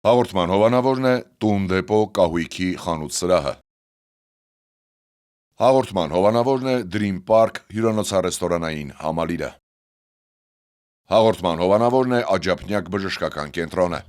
Հաղորդման հովանավորն է «Տուն դեպո կահույքի խանութ սրահը»։ Հաղորդման հովանավորն է Dream Park հյուրանոցառեստորանային համալիրը։ Հաղորդման հովանավորն է Աջափնյակ բժշկական կենտրոնը։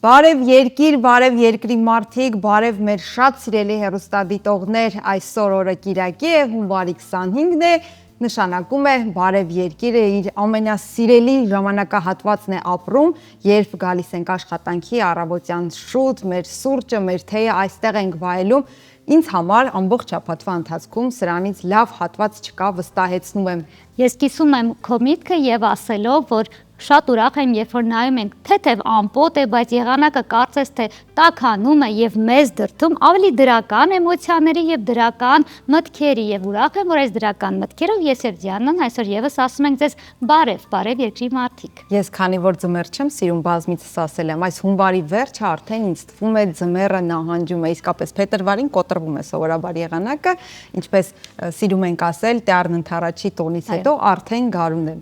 Բարև երկիր, բարև երկրի մարդիկ, բարև մեր շատ սիրելի հեռուստադիտողներ, այսօր օրը կիրակի է, հունվարի 25-ն է, նշանակում է բարև երկիրը իր ամենասիրելի ժամանակահատվածն է ապրում, երբ գալիս ենք աշխատանքի առավոտյան շուտ, մեր սուրճը, մեր թեյը այստեղ ենք վայելում, ինձ համար ամբողջ շաբաթվա ընթացքում սրանից լավ հատված չկա, վստահեցնում եմ։ Ես կիսում եմ քո միտքը եւ ասելով, որ շատ ուրախ եմ, երբ որ նայում ենք թեթև ամպոտ է, բայց եղանակը կարծես թե տաքանում է եւ մեզ դրդում ավելի դրական էմոցիաների եւ դրական մտքերի եւ ուրախ եմ, որ այս դրական մտքերով ես եւ Դիանան այսօր եւս ասում ենք ձեզ բարև երկրի մարդիկ։ Ես քանի որ ձմեռ չեմ սիրում, բազմիցս ասել եմ, այս հունվարի վերջը արդեն ինձ թվում է ձմեռը նահանջում է, իսկապես փետրվարին կոտրվում է սովորաբար եղանակը, ինչպես սիրում ենք ասել, տյառն ընթառաջի տոնից հետո արդեն գարուն է։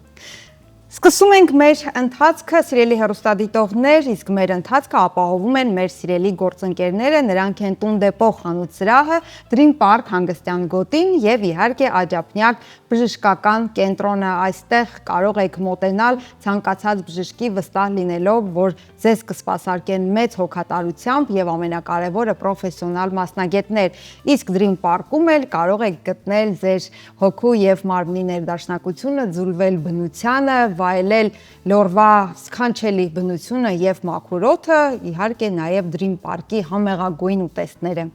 Սկսում ենք մեր ընթացքը, սիրելի հեռուստադիտողներ, իսկ մեր ընթացքը ապահովում են մեր սիրելի գործընկերները, նրանք են Տուն դեպո խանութ սրահը, Dream Park հանգստյան գոտին եւ իհարկե Աջափնյակ բժշկական կենտրոնը, այստեղ կարող եք մոտենալ ցանկացած բժշկի վստահ լինելով, որ ձեզ կսպասարկեն մեծ հոգատարությամբ եւ ամենակարևորը պրոֆեսիոնալ մասնագետներ, իսկ Dream Park-ում էլ կարող եք գտնել ձեր հոգու եւ մարմնի ներդաշնակությունը, ձուլվել բնությանը, վայելել լորվա սքանչելի բնությունը եւ մաքուր օդը, իհարկե նաեւ Dream Park-ի համեղագույն ուտեստները։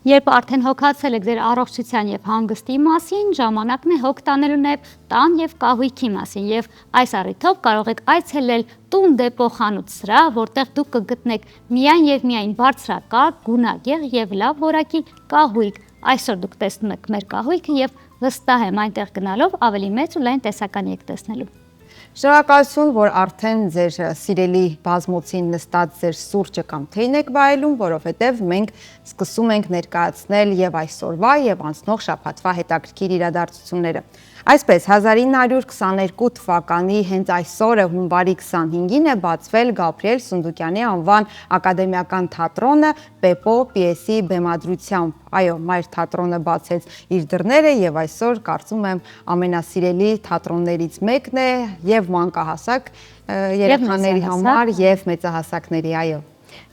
Երբ արդեն հոգացել եք ձեր առողջության եւ հանգստի մասին, ժամանակն է հոգ տանելու նաեւ տան եւ կահույքի մասին եւ այս առիթով կարող եք այցելել Տուն դեպո խանութ սրահ, որտեղ դուք կգտնեք միայն եւ միայն բարձրակարգ, գունագեղ եւ լավ որակի կահույք։ Այսօր դուք տեսնում եք մեր կահույքը եւ վստահ եմ այնտեղ գնալով ավելի մեծ ու լայն տեսական եք տեսնելու։ Շնորհակալություն, որ արդեն ձեր սիրելի բազմոցին նստած ձեր սուրճը կամ թեյն եք վայելում, որովհետև մենք սկսում ենք ներկայացնել եւ այսօրվա եւ անցնող շաբաթվա հետաքրքիր իրադարձությունները։ Այսպես 1922 թվականի հենց այսօրը հունվարի 25-ին է բացվել Գաբրիել Սունդուկյանի անվան ակադեմիական թատրոնը Պեպո պիեսի բեմադրությամբ։ Այո, Մայր թատրոնը բացեց իր դռները եւ այսօր կարծում եմ ամենասիրելի թատրոններից մեկն է եւ մանկահասակ երեխաների համար եւ մեծահասակների, այո։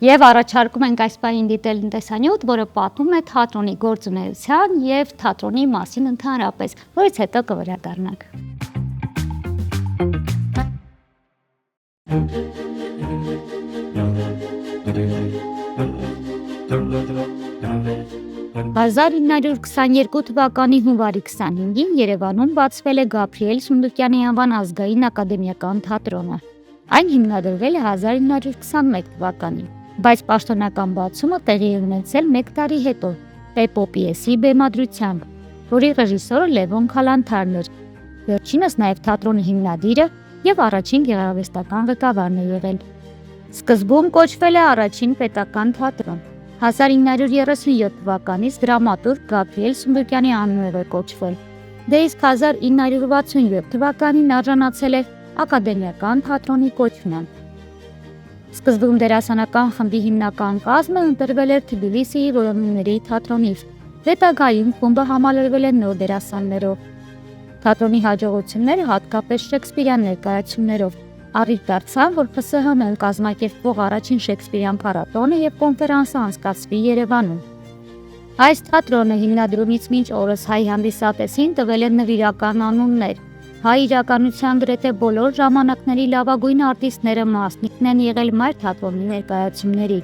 Եվ առաջարկում ենք այս պահին դիտել տեսանյութ, որը պատմում է թատրոնի գործունեության եւ թատրոնի մասին ընդհանրապես, որից հետո կվերադառնանք։ «1922 թվականի հունվարի 25-ին Երևանում բացվել է Գաբրիել Սունդուկյանի անվան ազգային ակադեմիական թատրոնը։ Այն հիմնադրվել է 1921 թվականին, բայց պաշտոնական բացումը տեղի է ունեցել 1 տարի հետո Պեպո պիեսի բեմադրությամբ, որի ռեժիսորը Լևոն Քալանթարն էր, վերջինս նաև թատրոնի հիմնադիրը եւ առաջին գեղարվեստական ղեկավարն է եղել։ Սկզբում կոչվել է առաջին պետական թատրոն։ 1937 թվականից դրամատուրգ Գաբրիել Սունդուկյանի անունով է կոչվել։ Դե իսկ 1967 թվականին արժանացել է ակադեմիական թատրոնի կոչման։ Սկզբում դերասանական խմբի հիմնական կազմը ընտրվել էր Թբիլիսիի որոնումների թատրոնից, հետագայում խումբը համալրվել է նոր դերասաններով։ Թատրոնի հաջողությունները հատկապես շեքսպիրյան ներկայացումներով առիթ դարձան, որ ԽՍՀՄ-ն կազմակերպվող առաջին շեքսպիրյան փառատոնը եւ կոնֆերանսը անցկացվի Երևանում։ Այս թատրոնը հիմնադրումից մինչ օրս հայ հանդիսատեսին տվել է նվիրական անուններ։ Հայ իրականության գրեթե բոլոր ժամանակների լավագույն արտիստները մասնիկն են եղել Մայր թատրոնի ներկայացումների։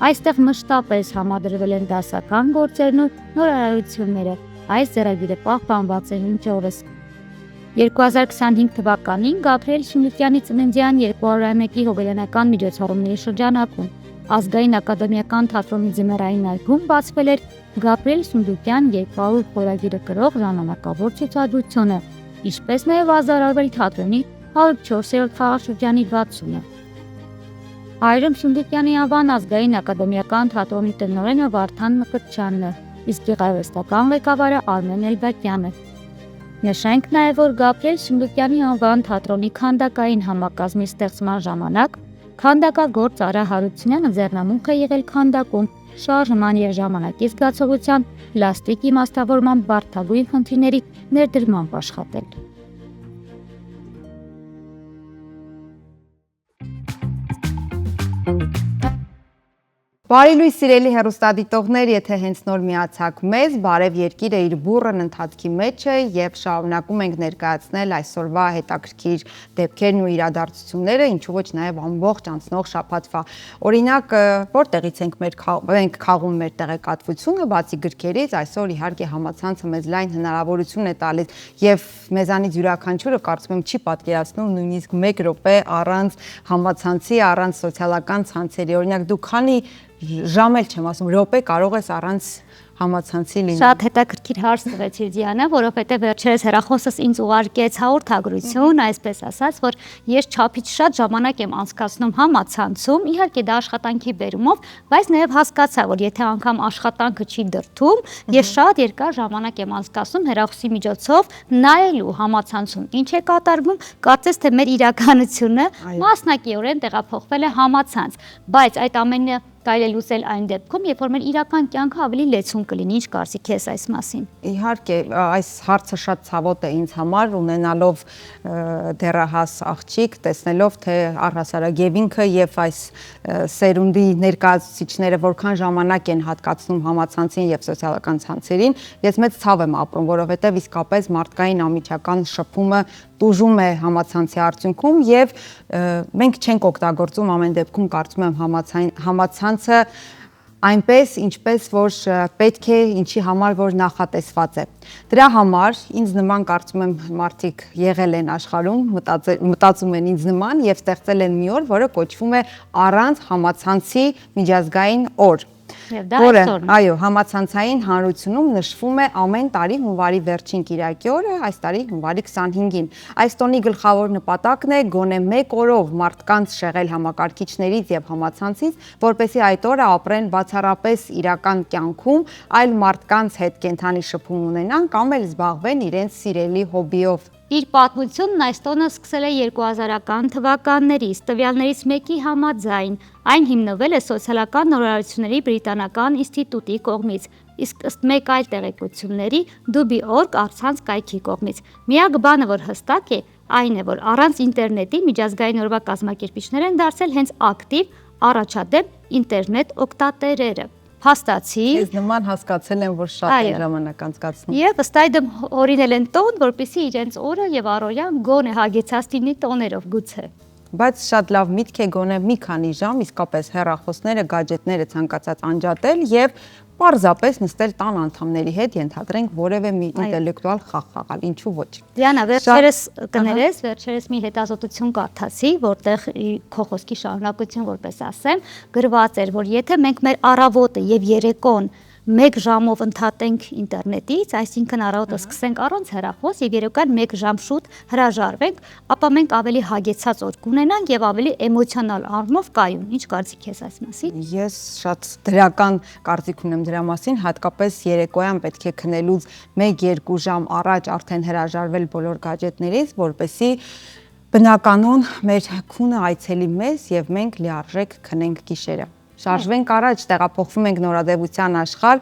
Այստեղ մշտապես համադրվել են դասական գործերն ու նորարարությունները։ Այս ձեռագիրը պահպանված է մինչ օրս։ 2025 թվականին Գաբրիել Սունդուկյանի ծննդյան 201-ի հոբելյանական միջոցառումների շրջանակում Ազգային ակադեմիական թատրոնի ձմեռային այգում բացվել էր Գաբրիել Սունդուկյան 200 խորագիրը կրող ժամանակավոր ցուցադրությունը, ինչպես նաև ազարարվել թատրոնի 104-րդ խաղաշրջանի 60-ը։ Հայրամ Սունդուկյանի անվան ազգային ակադեմիական թատրոնի տնօրենը Վարդան Մկրտչյանն է, իսկ գեղարվեստական ղեկավարը Արմեն Էլբակյանը։ Նշենք նաև, որ Գաբրիել Սունդուկյանի անվան թատրոնի քանդակային համակազմի ստեղծման ժամանակ Քանդակագործ Արա Հարությունյանը ձեռնամուխ է եղել քանդակում, շարժման և ժամանակի զգացողության, պլաստիկ իմաստավորման բարդագույն խնդիրների ներդրմամբ աշխատել։ Բարի լույս սիրելի հեռուստադիտողներ, եթե հենց նոր միացաք մեզ, Բարև երկիրը իր բուռն ընթացքի մեջ է եւ շարունակում ենք ներկայացնել այսօրվա հետաքրքիր դեպքերն ու իրադարձությունները, ինչու ոչ նաեւ ամբողջ անցնող շաբաթվա։ Օրինակ, որտեղից ենք քաղում մեր տեղեկատվությունը, բացի գրքերից, այսօր իհարկե համացանցը մեզ լայն հնարավորություն է տալիս եւ մեզանից յուրաքանչյուրը կարծում եմ չի պատկերացնում նույնիսկ 1 րոպե առանց համացանցի, առանց սոցիալական ցանցերի։ Օրինակ, դու քանի ժամ էլ չեմ ասում, րոպե կարող ես առանց համացանցի լինել։ Շատ հետաքրքիր հարց տվեցիր Դիանա, որովհետև վերջերս հեռախոսս ինձ ուղարկեց հաղորդագրություն, այսպես ասած, որ ես չափից շատ ժամանակ եմ անցկացնում համացանցում, իհարկե դա աշխատանքի բերումով, բայց նաև հասկացա, որ եթե անգամ աշխատանքը չի դրդում, ես շատ երկար ժամանակ եմ անցկացնում հեռախոսի միջոցով նայելու համացանցում ինչ է կատարվում, կարծես թե մեր իրականությունը մասնակիորեն տեղափոխվել է համացանց, բայց այդ ամենը կարելի է լուծել այն դեպքում, երբ որ մեր իրական կյանքը ավելի լեցուն կլինի։ Ինչ կարծիք ես այս մասին։ Իհարկե, այս հարցը շատ ցավոտ է ինձ համար, ունենալով դեռահաս աղջիկ, տեսնելով թե առհասարակ ինքը եւ այս սերունդի ներկայացուցիչները որքան ժամանակ են հատկացնում համացանցին եւ սոցիալական ցանցերին, ես մեծ ցավ եմ ապրում, որովհետեւ իսկապես մարդկային ամիջական շփումը տուժում է համացանցի արդյունքում եւ մենք չենք օգտագործում ամեն դեպքում կարծում եմ համացանցը այնպես ինչպես որ պետք է, ինչի համար որ նախատեսված է։ Դրա համար ինձ նման կարծում եմ մարդիկ եղել են աշխարհում, մտածում են ինձ նման եւ ստեղծել են մի օր, որը կոչվում է առանց համացանցի միջազգային օր։ Որը, այո, համացանցային հանրությունում նշվում է ամեն տարի հունվարի վերջին կիրակի օրը, այս տարի հունվարի 25-ին։ Այս տոնի գլխավոր նպատակն է գոնե 1 օրով մարդկանց շեղել համակարգիչներից եւ համացանցից, որպեսզի այդ օրը ապրեն բացառապես իրական կյանքում, այլ մարդկանց հետ կենթանի շփում ունենան կամ էլ զբաղվեն իրենց սիրելի հոբիով։ Իր պատմությունն այս տոնը սկսել է 2000-ական թվականներից, տվյալներից մեկի համաձայն, այն հիմնվել է սոցիալական նորարարությունների բրիտանական ինստիտուտի կողմից, իսկ ըստ մեկ այլ տեղեկությունների Dubby.org առցանց կայքի կողմից։ Միակ բանը, որ հստակ է, այն է, որ առանց ինտերնետի միջազգային օրվա կազմակերպիչներ են դարձել հենց ակտիվ առաջադեմ ինտերնետ օգտատերերը։ Փաստացի Ես նման հասկացել եմ, որ շատ են ժամանակ անցկացնում։ Եվ ըստ այդմ օրինել են տոն, որպեսզի իրենց օրը եւ առօրյան գոնե հագեցած լինի տոներով գուցե։ Բայց շատ լավ միտք է գոնե մի քանի ժամ իսկապես հեռախոսները, գadgetները ցանկացած անջատել եւ պարզապես նստել տան անդամների հետ, ենթադրենք որևէ մի ինտելեկտուալ խաղ խաղալ, ինչու ոչ։ Դիանա, վերջերս կներես, վերջերս մի հետազոտություն կարդացի, որտեղ քո խոսքի շարունակություն որպես ասեմ, գրված էր, որ եթե մենք մեր առավոտը եւ երեկոն 1 ժամով ընդհատենք ինտերնետից, այսինքն առավոտը սկսենք առանց հեռախոս եւ երեկոյան 1 ժամ շուտ հրաժարվենք, ապա մենք ավելի հագեցած օր կունենանք եւ ավելի էմոցիոնալ առումով կայուն։ Ինչ կարծիք ես այս մասին։ Ես շատ դրական կարծիք ունեմ դրա մասին, հատկապես երեկոյան պետք է քնելուց 1-2 ժամ առաջ արդեն հրաժարվել բոլոր գadgetներից, որպեսզի բնականon մեր քունը այցելի մեզ եւ մենք լիարժեք քնենք գիշերը։ Շարժվենք առաջ, տեղափոխվում ենք նորաձևության աշխարհ,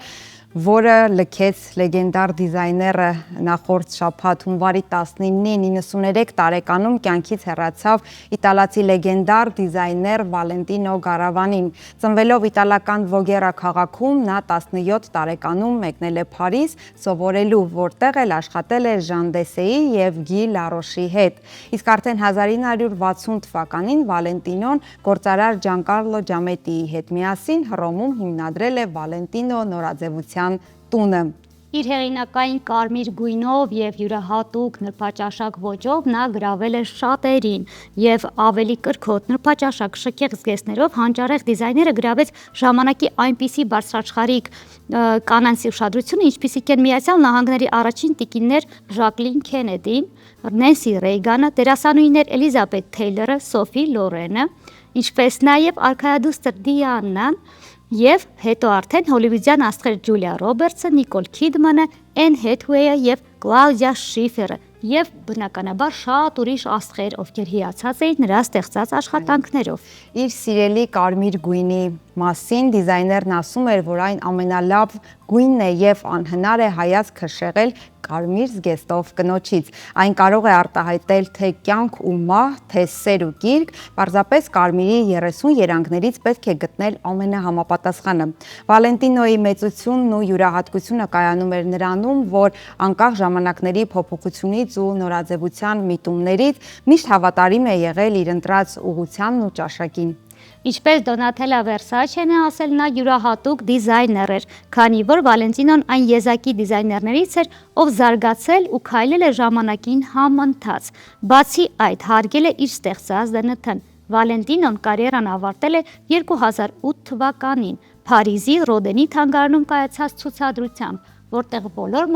որը լքեց լեգենդար դիզայները նախորդ շաբաթ հունվարի 19-ին 93 տարեկանում կյանքից հեռացավ իտալացի լեգենդար դիզայներ Վալենտինո Գարավանին։ Ծնվելով իտալական Վոգերա քաղաքում, նա 17 տարեկանում մեկնել է Փարիզ սովորելու, որտեղ էլ աշխատել է Ժան Դեսեի եւ Գի Լարոշի հետ։ Իսկ արդեն 1960 թվականին Վալենտինոն գործարար Ջանկարլո Ջամետիի հետ միասին Հռոմում հիմնադրել է Վալենտինո նորաձևության տունը։ Իր հեղինակային կարմիր գույնով եւ յուրահատուկ նրբաճաշակ ոճով նա գրավել է շատերին եւ ավելի կրքոտ նրբաճաշակ շքեղ զգեստներով հանճարեղ դիզայները գրավեց ժամանակի այնպիսի բարձրաշխարհիկ կանանցի ուշադրությունը, ինչպիսիք են Միացյալ Նահանգների առաջին տիկիններ Ժակլին Քենեդին, Նենսի Ռեյգանը, դերասանուհիներ Էլիզաբեթ Թեյլորը, Սոֆի Լորենը, ինչպես նաեւ արքայադուստր Դիանան եւ հետո արդեն հոլիվուդյան աստղեր Ջուլիա Ռոբերտսը, Նիկոլ Քիդմանը, Էն Հեթուեյը եւ Կլաուդիա Շիֆերը եւ բնականաբար շատ ուրիշ աստղեր, ովքեր հիացած էին նրա ստեղծած աշխատանքներով։ Իր սիրելի կարմիր գույնի մասին դիզայներն ասում էր, որ այն ամենալավ գույնն է եւ անհնար է հայացքը շեղել կարմիր զգեստով կնոջից։ Այն կարող է արտահայտել թե կյանք ու մահ, թե սեր ու գիրք, պարզապես կարմիրի 30 երանգներից պետք է գտնել ամենահամապատասխանը։ Վալենտինոյի մեծությունն ու յուրահատկությունը կայանում էր նրանում, որ անկախ ժամանակների փոփոխությունից ու նորաձևության միտումներից միշտ հավատարիմ է եղել իր ընտրած ուղղությանն ու ճաշակին։ Ինչպես Դոնատելա Վերսաչեն է ասել, նա յուրահատուկ դիզայներ էր, քանի որ Վալենտինոն այն եզակի դիզայներներից էր, ով զարգացել ու քայլել է ժամանակին համընթաց։ Բացի այդ, հարգել է իր ստեղծած ԴՆԹ-ն։ Վալենտինոն կարիերան ավարտել է 2008 թվականին Փարիզի Ռոդենի թանգարանում կայացած ցուցադրությամբ, որտեղ բոլոր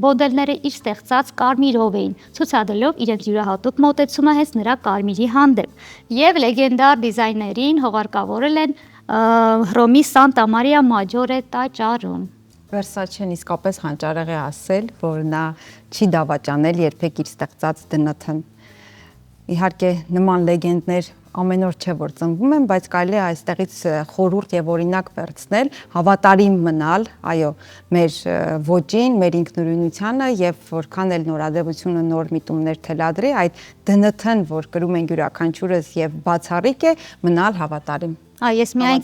մոդելները իր ստեղծած կարմիրով էին, ցուցադրելով իրենց յուրահատուկ մոտեցումը հենց նրա կարմիրի հանդեպ։ Եվ լեգենդար դիզայներին հողարկավորել են Հռոմի Սանտա Մարիա Մաջորե տաճարում։ Վերսաչեն իսկապես հանճարեղ է ասել, որ նա չի դավաճանել երբեք իր ստեղծած ԴՆԹ-ն։ Իհարկե նման լեգենդներ ամեն օր չէ որ ծնվում են, բայց կարելի է այստեղից խորհուրդ եւ օրինակ վերցնել, հավատարիմ մնալ, այո, մեր ոճին, մեր ինքնուրույնությանը եւ որքան էլ նորաձևությունը նոր միտումներ թելադրի, այդ ԴՆԹ-ն, որ կրում են յուրաքանչյուրս եւ բացառիկ է, մնալ հավատարիմ։ Ես միայն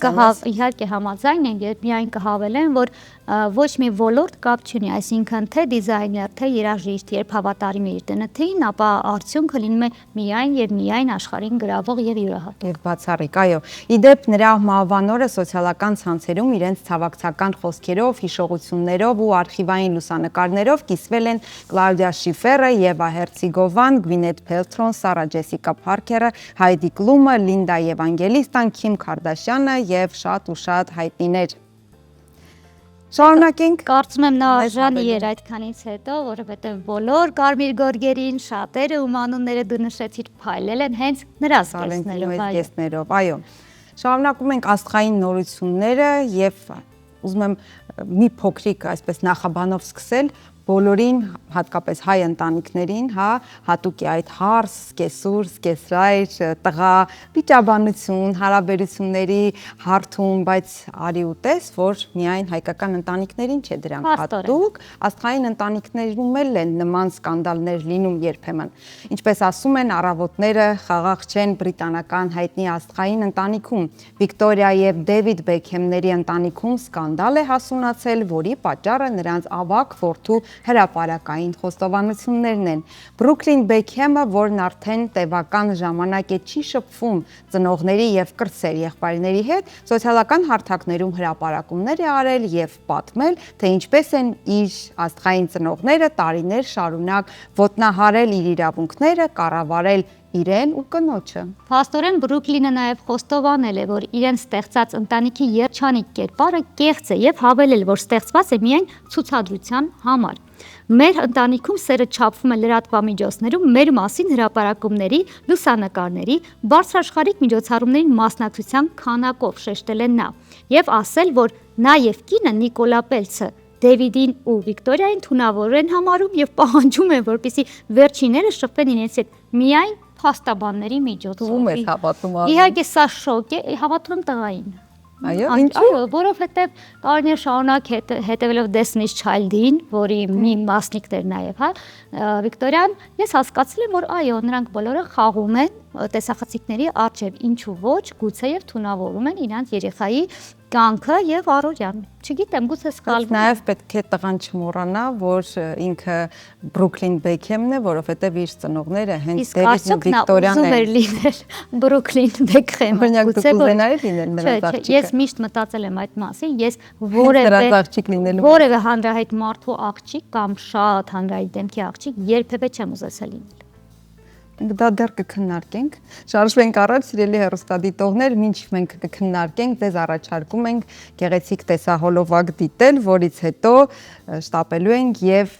իհարկե համաձայն եմ, երբ միայն կհավելեմ, որ ոչ մի ոլորտ կապ չունի, այսինքն թե դիզայներ, թե երաժիշտ, երբ հավատարիմ է իր ՏՆԹ-ին, ապա արդյունքը լինում է միայն եւ միայն աշխարհին գրավող եւ յուրահատուկ։ Եվ բացառիկ, այո։ Իդեպ նրա մահվանօրը սոցիալական ցանցերում իրենց ցավակցական խոսքերով, հիշողություններով ու արխիվային լուսանկարներով կիսվել են Կլաուդիա Շիֆերը, Եվա Հերցիգովան, Գվինեթ Փելթրոն, Սարա Ջեսիկա Փարքերը, Հայդի Կլումը, Լինդա Եվանգելիստան, Քիմ Քարդաշյանը եւ շատ ու շատ հայտնիներ։ Շարունակենք։ Կարծում եմ նա արժանի էր այդքանից հետո, որովհետև բոլոր կարմիր գորգերին շատերը ում անունները դու նշեցիր փայլել են հենց նրա զգեստներով, այո։ Շարունակում ենք աստղային նորությունները եւ ուզում եմ մի փոքրիկ այսպես նախաբանով սկսել բոլորին, հատկապես հայ ընտանիքներին, հատուկ է այդ հարս, սկեսուր, սկեսրայր, տղա, վիճաբանություն, հարաբերությունների հարթում, բայց արի ու տես, որ միայն հայկական ընտանիքներին չէ դրանք հատուկ, աստղային ընտանիքներում էլ են նման սկանդալներ լինում երբեմն։ Ինչպես ասում են, առավոտները խաղաղ չեն բրիտանական հայտնի աստղային ընտանիքում։ Վիկտորիա եւ Դեվիդ Բեքհեմների ընտանիքում սկանդալ է հասունացել, որի պատճառը նրանց ավագ որդու հրապարակային խոստովանություններն են։ Բրուքլին Բեքհեմը, որն արդեն տևական ժամանակ է չի շփվում ծնողների եւ կրտսեր եղբայրների հետ, սոցիալական հարթակներում հրապարակումներ է արել եւ պատմել, թե ինչպես են իր աստղային ծնողները տարիներ շարունակ ոտնահարել իր իրավունքները, կառավարել իրեն ու կնոջը։ Փաստորեն Բրուքլինը նաև խոստովանել է, որ իրեն ստեղծած ընտանիքի երջանիկ կերպարը կեղծ է եւ հավելել, որ ստեղծված է միայն ցուցադրության համար։ Մեր ընտանիքում սերը չափվում է լրատվամիջոցներում մեր մասին հրապարակումների, լուսանկարների, բարձրաշխարհիկ միջոցառումների մասնակցության քանակով, շեշտել է նա, եւ ասել, որ նա եւ կինը Նիկոլա Պելցը Դեվիդին ու Վիկտորիային թունավոր են համարում եւ պահանջում են, որպեսզի վերջինները շփվեն իրենց հետ միայն փաստաբանների միջոցով։ Իհարկե սա շոկ է, հավատում եմ տղային։ Այո, ինչու՞։ Որովհետև տարիներ շարունակ հետևելով Destiny's Child-ին, որի մի մասնիկն էր նաև, Վիկտորիան, ես հասկացել եմ, որ այո, նրանք բոլորը խաղում են տեսախցիկների առջև, ինչու ոչ, գուցեև թունավորում են իրենց երեխայի կյանքը եւ առօրյան։ Չգիտեմ, գուցե սխալվում։ Նաեւ պետք է տղան չմոռանա, որ ինքը Բրուքլին Բեքհեմն է, որովհետեւ իր ծնողները հենց Դեվիդն ու Վիկտորիան են։ Լինել Բրուքլին Բեքհեմը։ Օրինակ դուք ուզենայի լինել նրանց աղջիկը։ Ես միշտ մտածել եմ այդ մասին, ես որևէ հանրահայտ մարդու աղջիկ կամ շատ հանրահայտ դեմքի աղջիկ երբևէ չեմ ուզեցել լինել։ Դա դեռ կքննարկենք։ Շարժվենք առաջ, սիրելի հեռուստադիտողներ, մինչ մենք կքննարկենք, ձեզ առաջարկում ենք գեղեցիկ տեսահոլովակ դիտել, որից հետո շտապելու ենք եւ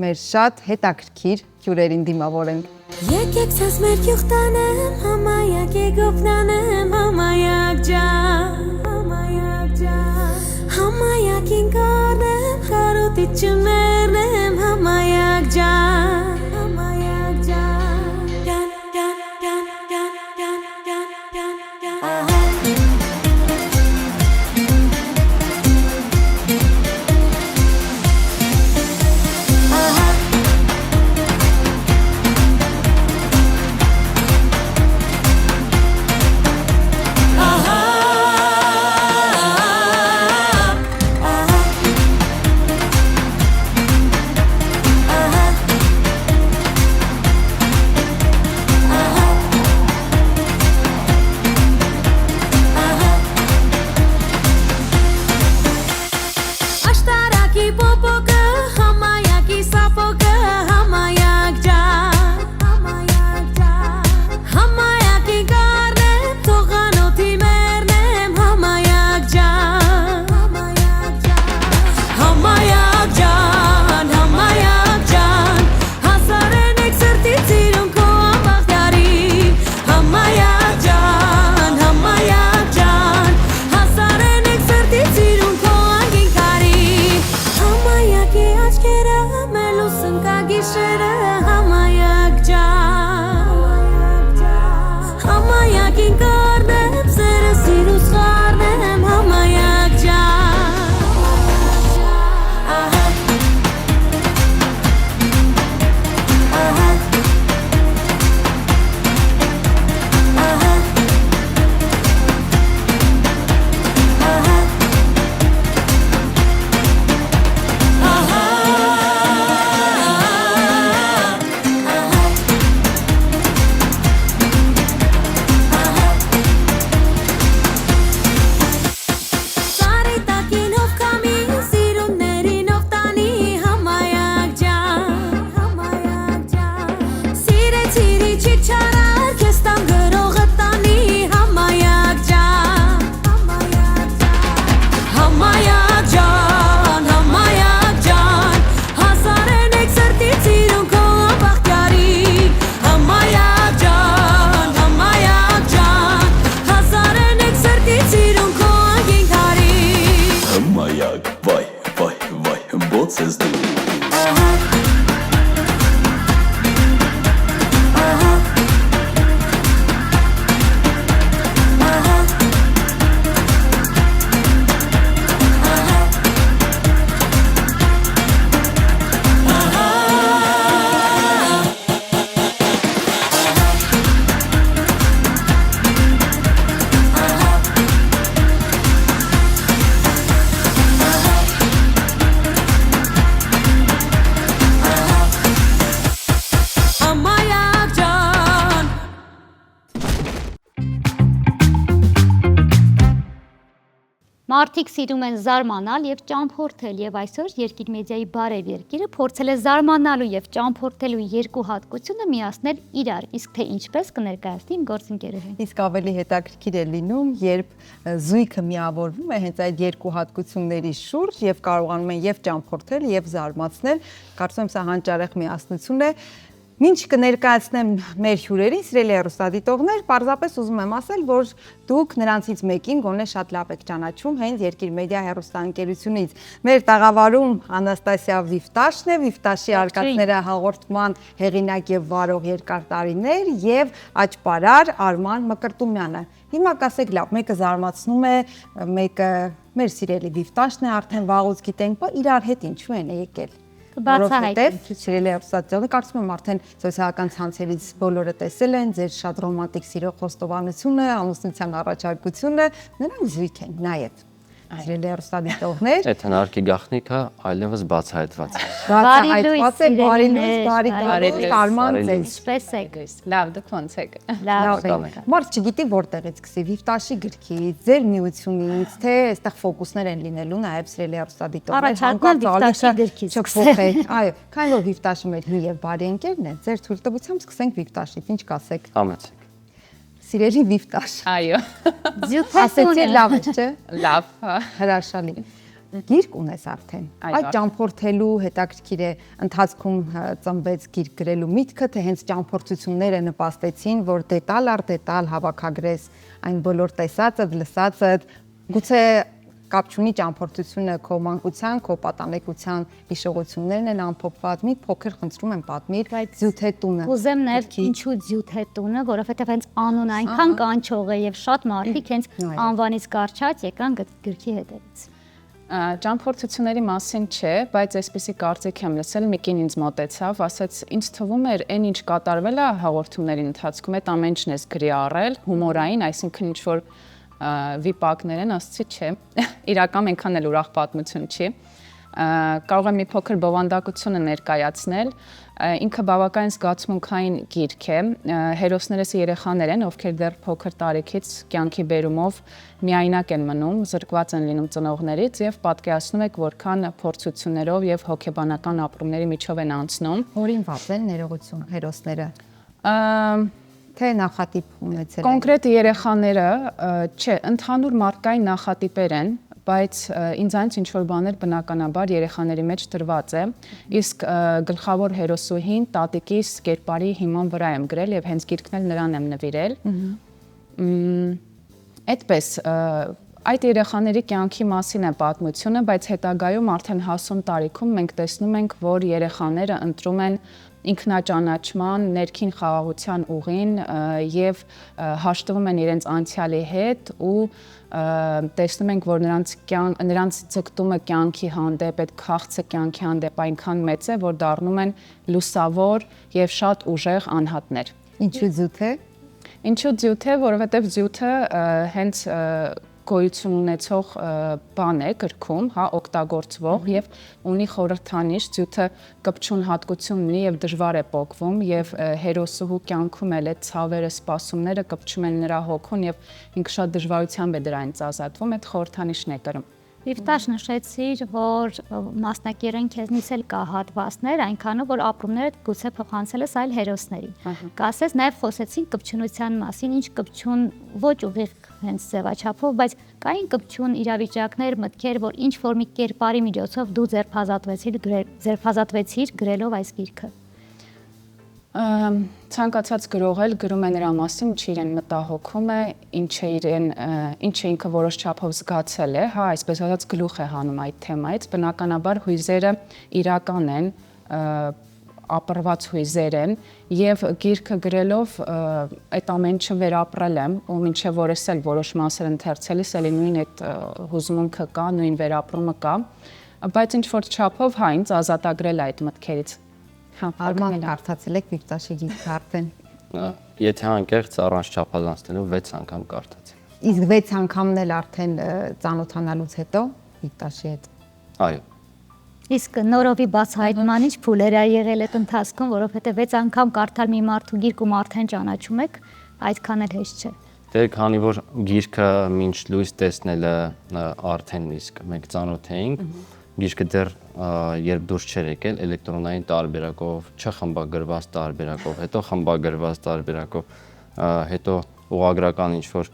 մեր շատ հետաքրքիր հյուրերին դիմավորենք։ Եկեք ցած մեր յուղտանեմ, համայակ եկողնանեմ, համայակ ջան, համայակ ջան, համայակին կարնեմ, կարոտի չներնեմ, համայակ ջան, համայակ Մարդիկ սիրում են զարմանալ եւ ճամփորդել եւ այսօր Երկիր մեդիայի բարև երկիրը փորձել է զարմանալու եւ ճամփորդելու երկու հատկությունը միացնել իրար, իսկ թե ինչպես կներկայացնի իմ գործընկերուհին։ Իսկ ավելի հետաքրքիր է լինում, երբ զույգը միավորվում է հենց այդ երկու հատկությունների շուրջ եւ կարողանում են եւ ճամփորդել եւ զարմացնել, կարծում եմ սա հանճարեղ միասնություն է։ Մինչ կներկայացնեմ մեր հյուրերին, սիրելի հեռուստադիտողներ, պարզապես ուզում եմ ասել, որ դուք նրանցից մեկին գոնե շատ լավ եք ճանաչում հենց Երկիր մեդիա հեռուստաընկերությունից։ Մեր տաղավարում Անաստասիա Վիվտաշն է, Վիվտաշի արկածները հաղորդման հեղինակ եւ վարող երկար տարիներ եւ աճպարար Արման Մկրտումյանը։ Հիմա կասեք, լավ, մեկը զարմացնում է, մեկը մեր սիրելի Վիվտաշն է, արդեն վաղուց գիտենք, բայց իրար հետ ինչու են եկել։ Բացահայտել։ Սիրելի հեռուստադիտողներ, կարծում եմ արդեն սոցիալական ցանցերից բոլորը տեսել են ձեր շատ ռոմանտիկ սիրո խոստովանությունը, ամուսնության առաջարկությունը, նրանք զույգ են նաև։ Սիրելի հեռուստադիտողներ, Այդ հնարքի գաղտնիքը այլևս բացահայտված է։ բացահայտված է բարի լույս, Արման ձեզ։ Ինչպես եք։ Լավ, դուք ոնց եք։ Լավ։ Մարդ չգիտի որտեղից սկսի, Վիվտաշի գրքից, ձեր միությունից, թե այստեղ ֆոկուսներ են լինելու նաև սիրելի հեռուստադիտողներ։ Առաջարկում Վիվտաշի գրքից չփոխեք։ Այո, քանի որ Վիվտաշը մեր հին եւ բարի ընկերն է, ձեր թույլտվությամբ սկսենք Վիվտաշից, ինչ կասեք։ Համեցեք։ Սիրելի Վիվտաշ։ Այո։ Ասեցի լավ է, չէ։ Լավ։ Հրաշալի։ Գիրք ունես արդեն։ Այդ ճամփորդելու հետաքրքիր է ընթացքում ծնվեց գիրք գրելու միտքը, թե հենց ճամփորդությունները նպաստեցին, որ դետալ առ դետալ հավաքագրես այն բոլոր տեսածը, լսածը, գուցե կապ չունի ճամփորդությունը քո մանկության, քո պատանեկության հիշողություններն են ամփոփված, մի փոքր խնդրում եմ պատմիր Ձյութե տունը։ Ուզեմ նաև ինչու Ձյութե տունը, որովհետև հենց անուն այնքան կանչող է եւ շատ մարդիկ հենց անվանից կարճած եկան գրքի հետևից։ Ճամփորդությունների մասին չէ, բայց այսպեսի կարծիք եմ լսել, մի կին ինձ մոտեցավ, ասաց, ինձ թվում էր, այն ինչ կատարվել է հաղորդումների ընթացքում, այդ ամեն ինչն ես գրի առել, հումորային, այսինքն ինչ որ վիպակներ են, ասացի չէ, իրական այնքան էլ ուրախ պատմություն չի, կարող եմ մի փոքր բովանդակությունը ներկայացնել, ինքը բավական զգացմունքային գիրք է, հերոսներս երեխաներ են, ովքեր դեռ փոքր տարիքից կյանքի բերումով միայնակ են մնում, զրկված են լինում ծնողներից եւ պատկերացնում եք որքան փորձություններով եւ հոգեբանական ապրումների միջով են անցնում։ Հորինված են ներողություն հերոսները։ Թե նախատիպ ունեցել են։ Կոնկրետ երեխաները, չէ, ընդհանուր մարդկային նախատիպեր են, բայց ինձանից ինչ որ բաներ բնականաբար երեխաների մեջ տրված է, իսկ գլխավոր հերոսուհին տատիկիս կերպարի հիման վրա եմ գրել եւ հենց գիրքն էլ նրան եմ նվիրել։ Այդպես այդ երեխաների կյանքի մասին է պատմությունը, բայց հետագայում արդեն հասուն տարիքում մենք տեսնում ենք, որ երեխաները ընտրում են ինքնաճանաչման, ներքին խաղաղության ուղին եւ հաշտվում են իրենց անցյալի հետ ու տեսնում ենք, որ նրանց ձգտումը կյանքի հանդեպ, այդ քաղցը կյանքի հանդեպ այնքան մեծ է, որ դառնում են լուսավոր եւ շատ ուժեղ անհատներ։ Ինչու Ձյութե։ Ինչու Ձյութե, որովհետեւ Ձյութը հենց գոյություն ունեցող բան է գրքում, հա, օգտագործվող եւ ունի խորհրդանիշ, Ձյութը կպչուն հատկություն ունի եւ դժվար է պոկվում եւ հերոսուհու կյանքում էլ այդ ցավերը, սպասումները կպչում են նրա հոգուն եւ ինքը շատ դժվարությամբ է դրանից ազատվում, այդ խորհրդանիշն է կրում։ Վիվտաշ նշեցիր, որ մասնակերեն քեզնից էլ կա հատվածներ, այնքանով որ ապրումները գուցե փոխանցել ես այլ հերոսների։ Կասես նաև խոսեցին կպչունության մասին, ինչ կպչուն ոչ ուղիղ հենց ձևաչափով, բայց կային կպչուն իրավիճակներ, մտքեր, որ ինչ որ մի կերպարի միջոցով դու ձերբազատվեցիր գրելով այս գիրքը։ Ցանկացած գրող էլ գրում է նրա մասին, ինչ իրեն մտահոգում է, ինչ է ինքը որոշ չափով զգացել է, հա, այսպես ասած գլուխ է հանում այդ թեմայից, բնականաբար հույզերը իրական են, ապրված հույզեր են եւ գիրքը գրելով այդ ամեն ինչը վերապրել եմ ու մինչեւ որս էլ որոշ մասեր ընթերցելիս էլի նույն այդ հուզմունքը կա, նույն վերապրումը կա, բայց ինչ որ չափով հա ինձ ազատագրել այդ մտքերից։ Արման կարդացել եք Վիվտաշի գիրքը արդեն։ Եթե անկեղծ առանց չափազանցնելու 6 անգամ կարդացի։ Իսկ 6 անգամն էլ արդեն ծանոթանալուց հետո Վիվտաշի հետ։ Այո։ Իսկ նորովի բացահայտման ինչ փուլեր ա եղել այդ ընթացքում, որովհետև 6 անգամ կարդալ մի մարդու գիրք ու արդեն ճանաչում եք, այդքան էլ հեշտ չէ։ Դե քանի որ գիրքը մինչ լույս տեսնելը արդեն իսկ մենք ծանոթ էինք, գիրքը դեռ երբ դուրս չէր եկել էլեկտրոնային տարբերակով, չխմբագրված տարբերակով, հետո խմբագրված տարբերակով, հետո ուղղագրական ինչ որ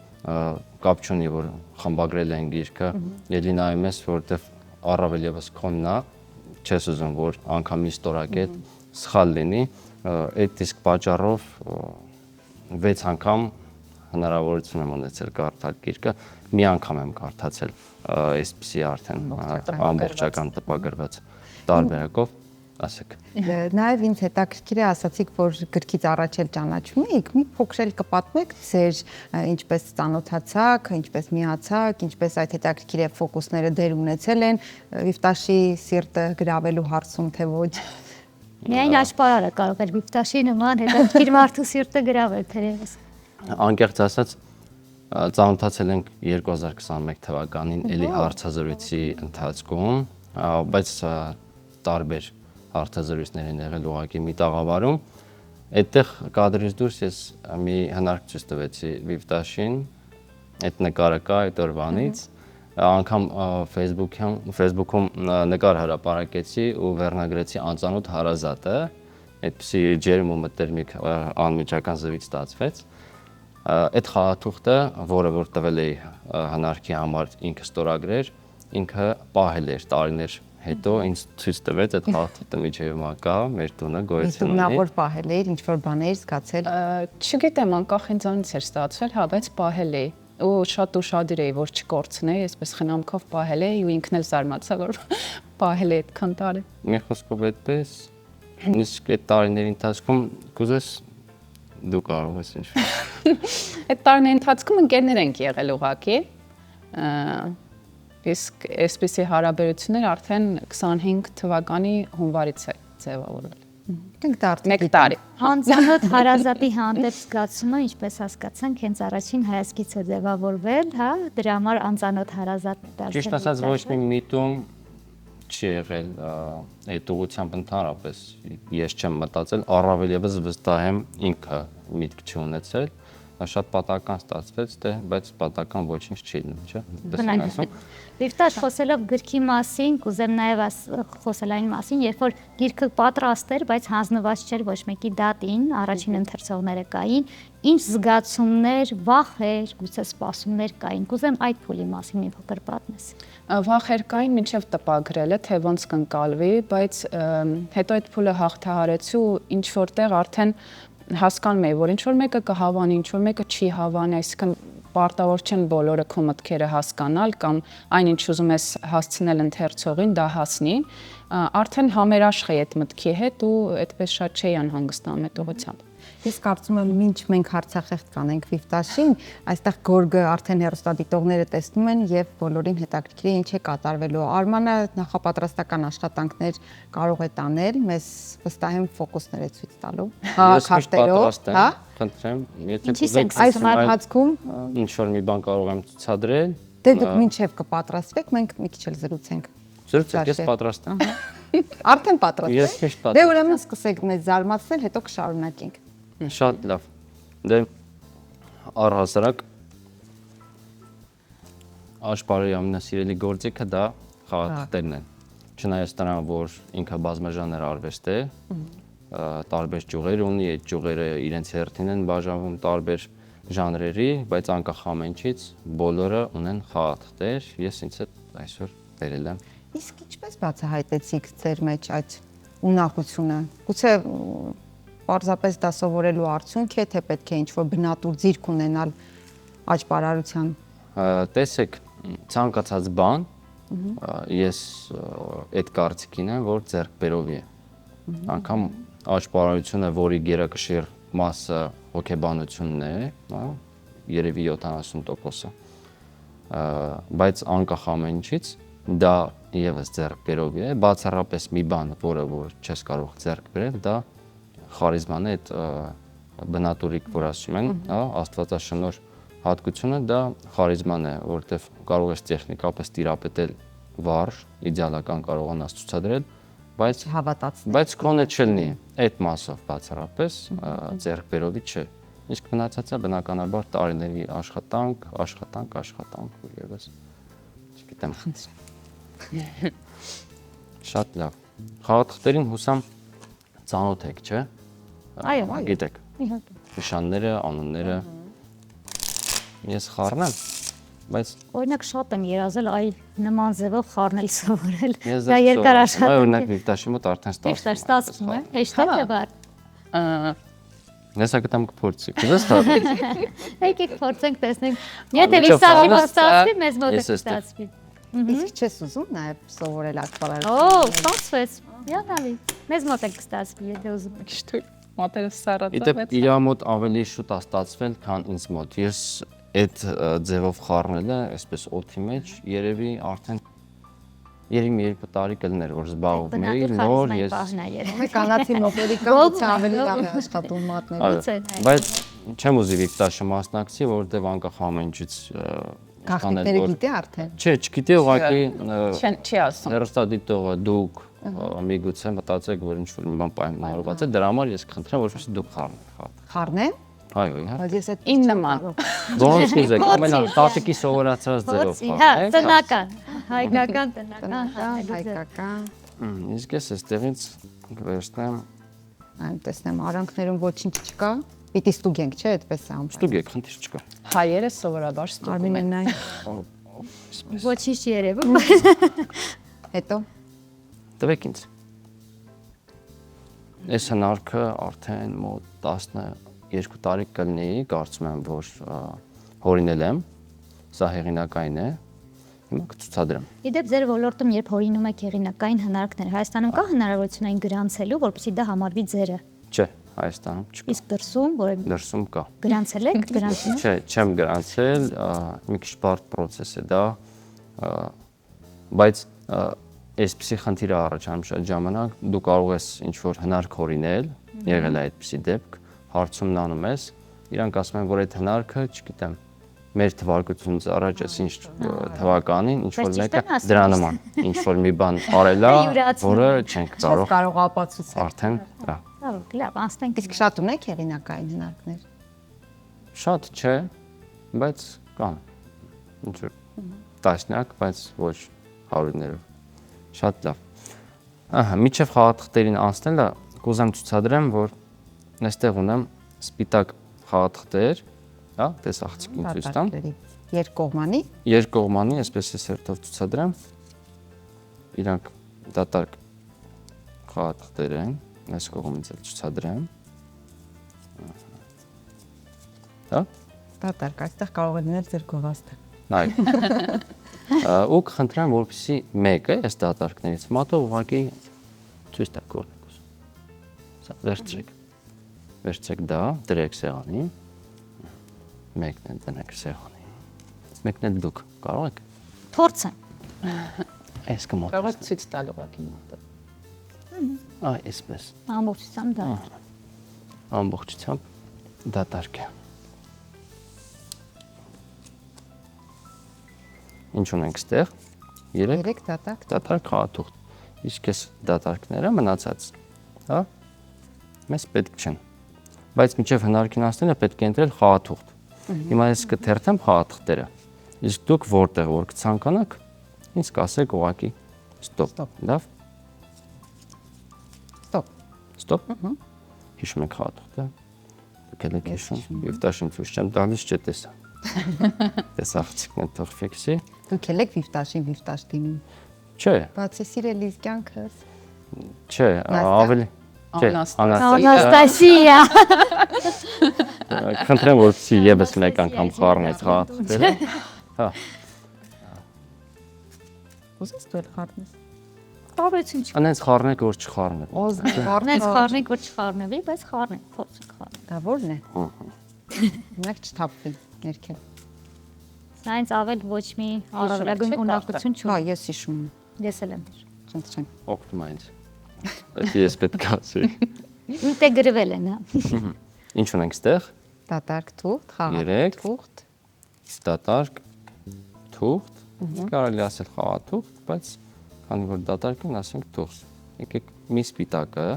կապ չունի որ խմբագրել են գիրքը, ելի նայում ես որովհետև առավել եւս քոննա, չես ուզում որ անգամ մի ստորակետ սխալ լինի, այդ իսկ պատճառով 6 անգամ հնարավորություն եմ ունեցել կարդալ գիրքը, մի անգամ եմ կարդացել այսպիսի արդեն ամբողջական տպագրված տարբերակով, ասեք։ Նաև ինձ հետաքրքիր է ասացիք, որ գրքից առաջ էլ ճանաչում եք, մի փոքր էլ կպատմեք ձեր ինչպես ծանոթացաք, ինչպես միացաք, ինչպես այդ հետաքրքիր է ֆոկուսները դեր ունեցել են Վիվտաշի սիրտը գրավելու հարցում, թե ոչ։ Միայն աշխարհը կարող էր Վիվտաշի նման հետաքրքիր մարդու սիրտը գրավել թերևս։ Անկեղծ ասած ծանոթացել ենք 2021 թվականին էլի հարցազրույցի ընթացքում, բայց տարբեր հարցազրույցներ են եղել ուղղակի մի տաղավարում։ Այդտեղ կադրից դուրս ես մի հնարք տվեցի Վիվտաշին, այդ նկարը կա այդ օրվանից, անգամ Facebook-ում նկար հրապարակեցի ու վերնագրեցի անծանոթ հարազատը, այդպիսի ջերմ ու մտերմիկ անմիջական զրույց ստացվեց։ Այդ խաղաթուղթը, որը որ տվել էի հնարքի համար ինքը ստորագրեր, ինքը պահել էր տարիներ հետո ինձ ցույց տվեց այդ խաղաթուղթը միջև կա մեր տունը գոյություն ունի։ Նա որ պահել էր, ինչ որ բաներ զգացել։ Չգիտեմ, անկախ ինձանից էր ստացվել, հա, բայց պահել էի ու շատ ուշադիր էի որ չկորցնեի, այսպես խնամքով պահել էի ու ինքն էլ զարմացա որ պահել էի այդքան տարի։ Մի խոսքով այդպես, իսկ այդ տարիների ընթացքում կուզես դու կարող ես ինչ։ Այդ տարիների ընթացքում ընկերներ ենք եղել ուղղակի։ Իսկ այսպիսի հարաբերություններ արդեն 25 թվականի հունվարից է ձևավորվել։ Դենք դա արդեն 1 տարի։ Անծանոթ հարազատի հանդեպ զգացումը, ինչպես հասկացանք, հենց առաջին հայացքից է ձևավորվել, հա, դրա համար անծանոթ հարազատ դարձել։ Ճիշտ ասած ոչ մի միտում չի եղել այդ ուղղությամբ ընդհանրապես ես չեմ մտածել, առավել եւս վստահ եմ ինքը միտք չունեցել, շատ պատահական ստացվեց, բայց պատահական ոչինչ չի լինում, չէ՞։ Վիվտաշ խոսելով գրքի մասին, կուզեմ նաև խոսել այն մասին, երբ որ գիրքը պատրաստ էր, բայց հանձնված չէր ոչ մեկի դատին, առաջին ընթերցողները կային, ինչ զգացումներ, վախեր, գուցե սպասումներ կային։ Կուզեմ այդ փուլի մասին մի փոքր պատմես։ Վախեր կային մինչև տպագրելը, թե ոնց կընկալվի, բայց հետո այդ փուլը հաղթահարեցի ու ինչ որտեղ արդեն հասկանում էի, որ ինչ որ մեկը կհավանի, ինչ որ մեկը չի հավանի, այսինքն պարտավոր չեն բոլորը քո մտքերը հասկանալ կամ այն ինչ ուզում ես հասցնել ընթերցողին, դա հասնի, արդեն համերաշխ էի այդ մտքի հետ ու այդպես շատ չէի անհանգստանում այդ ուղղությամբ։ Ես կարծում եմ, մինչ մենք հարցախեղտ կանենք Վիվտաշին, այստեղ գորգը արդեն հեռուստադիտողները տեսնում են եւ բոլորին հետաքրքիր է ինչ է կատարվելու։ Արմանը նախապատրաստական աշխատանքներ կարող է տանել, մեզ վստահ եմ ֆոկուսները ցույց տալու։ Քարտերով, հա։ Խնդրեմ, եթե այս ընթացքում ինչ որ մի բան կարող եմ ցուցադրել։ Դե դուք մինչև կպատրաստվեք, մենք մի քիչ էլ զրուցենք։ Զրուցեք, ես պատրաստ եմ։ Արդեն պատրաստ Ես եք։ քիչ պատրաստ։ Դե ուրեմն սկսեք մեզ զարմացնել, հետո կշարունակենք։ Շատ լավ։ Դե առհասարակ աշխարհի ամենասիրելի գործիքը դա խաղաթղթերն են։ Չնայած նրան, որ ինքը բազմաժանր արվեստ է, տարբեր ճյուղեր ունի, այդ ճյուղերը իրենց հերթին են բաժանվում տարբեր ժանրերի, բայց անկախ ամենից բոլորը ունեն խաղաթղթեր, ես ինձ հետ այսօր բերել եմ։ Իսկ ինչպես բացահայտեցիք ձեր մեջ այդ ունակությունը։ Գուցե պարզապես դա սովորելու արդյունք է, թե պետք է ինչ-որ բնատուր ձիրք ունենալ աճպարարության։ Տեսեք, ցանկացած բան, ես այդ կարծիքին եմ, որ ձեռքբերովի է։ Անգամ աճպարարությունը, որի գերակշիռ մասը հոգեբանությունն է, երևի 70%-ը։ Բայց անկախ ամենից դա եւս ձեռքբերովի է, բացառապես մի բան, որը որ չես կարող ձեռք բերել, դա խարիզման է, այդ բնատուրիկ, որ ասում են, աստվածաշնոր հատկությունը դա խարիզման է, որովհետև կարող ես տեխնիկապես տիրապետել վարժ, իդեալական կարողանաս ցուցադրել, բայց Հավատացնել։ բայց քոնը չլինի այդ մասով բացառապես ձեռքբերովի չէ։ Իսկ մնացածը բնականաբար տարիների աշխատանք ու եւս չգիտեմ։ Շատ լավ։ Խաղաթղթերին հուսամ ծանոթ եք, չէ՞։ Այո, Գիտեք։ իհարկե։ Նշանները, անունները։ Ես խառնեմ, բայց Օրինակ շատ եմ երազել այ նման ձևով խառնել սովորել։ ես Դա երկար Այ աշխատանք օրինակ է։ Վիկտաշի մոտ արդեն Իհարկե ստացվում է։ Հեշտ է բար։ Ես ակտամ կփորձի։ Կուզես թափել։ Եկեք փորձենք տեսնենք։ Եթե Միջով վիստավի խաղաս, ստացվի, մեզ մոտ ես է էստեղ։ ստացվի։ Իսկ չես ուզում նաև սովորել ակվարել։ Օ, ստացվեց։ Յադալի։ Մեզ մոտ է կստացվի, եթե ուզում եք։ Քիչ թույլ մոտերը սառած Իդեպ իր մոտ ավելի շուտ է ստացվել, քան ինձ մոտ։ Ես այդ ձևով խառնելը, այսպես օդի մեջ, երևի արդեն 2 տարի կլներ, որ զբաղվում էի, նոր ես Մենք կանացի մոկերի կամ ավելի լավ է աշխատում մատները։ բայց չեմ ուզի Վիկտաշը մասնակցի, որովհետև անկախ ամեն ինչից Գաղտնիքները գիտի արդեն։ Չէ, չգիտի ուղղակի չի ասում։ հեռուստադիտողը դուք միգուցե մտածեք, որ ինչ-որ մի բան պայմանավորված է, դրա համար ես կխնդրեմ, որպեսզի դուք խառնեք։ Խառնեմ։ Այո, իհարկե։ Բայց ես այդ Իմ նման։ Ոնց ուզեք, ամենա տատիկի սովորացած ձևով Հա, խառնեք։ տնական, հայկական տնական, հայկական։ Իսկ ես այստեղից կվերցնեմ, Այն տեսնեմ արանքներում ոչինչ չկա։ Պիտի ստուգենք, չէ՞, այդպես է ամբողջ։ ստուգեք, խնդիր չկա։ Հայերը սովորաբար ստուգում Արմինեն են։ նայ։ ոչինչ երևում։ Հետո Տվեք ինձ։ Այս հնարքը արդեն մոտ 12 տարի կլինի, կարծում եմ, որ հորինել եմ, սա հեղինակային է, հիմա կցուցադրեմ։ Իդեպ ձեր ոլորտում երբ հորինում եք հեղինակային հնարքներ, Հայաստանում կա հնարավորություն այն գրանցելու, որպեսզի դա համարվի ձերը։ Չէ, Հայաստանում չկա, Իսկ դրսում, որ դրսում կա։ գրանցել եք, գրանցել եք։ Չէ, չեմ գրանցել, մի քիչ բարդ process է դա, բայց այսպիսի խնդիր է առաջանում շատ ժամանակ, դու կարող ես ինչ-որ հնարք հորինել, եղել է այդպիսի դեպք, հարցումն անում ես, իրանք ասում են, որ այդ հնարքը, չգիտեմ, մեր թվարկությունից առաջ էս ինչ թվականին ինչ-որ մեկը դրա նման, ինչ-որ մի բան արել է, որը չենք կարող կարող ապացուցել։ արդեն, դա։ Լավ, անցնենք։ Իսկ շատ ունեք հեղինակային հնարքներ։ Շատ չէ, բայց կան։ Ինչ որ տասնյակ, բայց ոչ հարյուրներով։ Շատ լավ։ Ահա, միջև խաղաթղթերին անցնելը կուզեմ ցուցադրեմ, որ այստեղ ունեմ սպիտակ խաղաթղթեր, հա, տեսախցիկին ցույց տամ։ Երկկողմանի։ Երկկողմանի, այսպես է սերտով ցուցադրեմ։ Իրանք դատարկ խաղաթղթեր են, այս կողմից էլ ցուցադրեմ։ Հա։ Դատարկ, այստեղ կարող է լինել ձեր գովազդը։ Նայ։ Ու կխնդրեմ, որպեսզի մեկը այս դատարկներից մատով ուղղակի ցույց տակ կորնեք ուզում։ Սա վերցրեք դա, դրեք սեղանին։ Մեկն է դնեք սեղանին։ Մեկն էլ դուք կարող եք։ Փորձեմ։ Այս կմոտ։ Կարող եք ցույց տալ ուղղակի մոտը։ Այ, այսպես։ Ամբողջությամբ դա։ Ամբողջությամբ դատարկ է։ Ինչ ունենք ստեղ։ 3 3 դատարկ։ դատարկ խաղաթուղթ։ Իսկ այս դատարկները մնացած, հա, մեզ պետք չեն։ Բայց միջև հնարքին անցնելը պետք է ընտրել խաղաթուղթ։ Հիմա ես կթերթեմ խաղաթղթերը։ Իսկ դուք որտեղ որ կցանկանաք, ինձ կասեք ուղղակի ստոպ։ Լավ։ Ստոպ։ Հիշում եք խաղաթուղթը։ Դուք եք հիշում։ Վիվտաշին ցույց չեմ տալիս, չէ՞ տեսա։ Տեսախցիկն թող ֆիքսի։ Դուք եք վիվտաշին վիվտաշ դիմում։ Չէ, Բացի սիրելիս կյանքս։ չէ, ավելի։ Չէ, Անաստասիա։ Խնդրեմ, որպեսզի եւս մեկ անգամ խառնես խաղաթղթերը։ Հա, Ուզես դու էլ խառնես։ Տարբերություն չկա։ անենց խառնեք, որ չխառնեք։ Ոզնի Առնես խառնենք, որ չխառնվի, բայց խառնենք, փորձենք խառնել։ Դա ո՞րն է։ Մենակ չթափվի ներքև։ Սա ինձ ավել ոչ մի առավելագույն ունակություն Հա, չունի։ ես հիշում եմ։ Ես էլ եմ հիշում։ Խնդրեմ։ Օգնում է ինձ։ Բայց ես պետք է ասեի։ Ինտեգրվել են, հա։ Ինչ ունենք ստեղ։ Դատարկ թուղթ, խաղաթուղթ, Երեք։ թուղթ։ Դատարկ, թուղթ, կարելի ասել խաղաթուղթ, բայց քանի որ դատարկ են, ասենք թուղթ։ Եկեք մի սպիտակը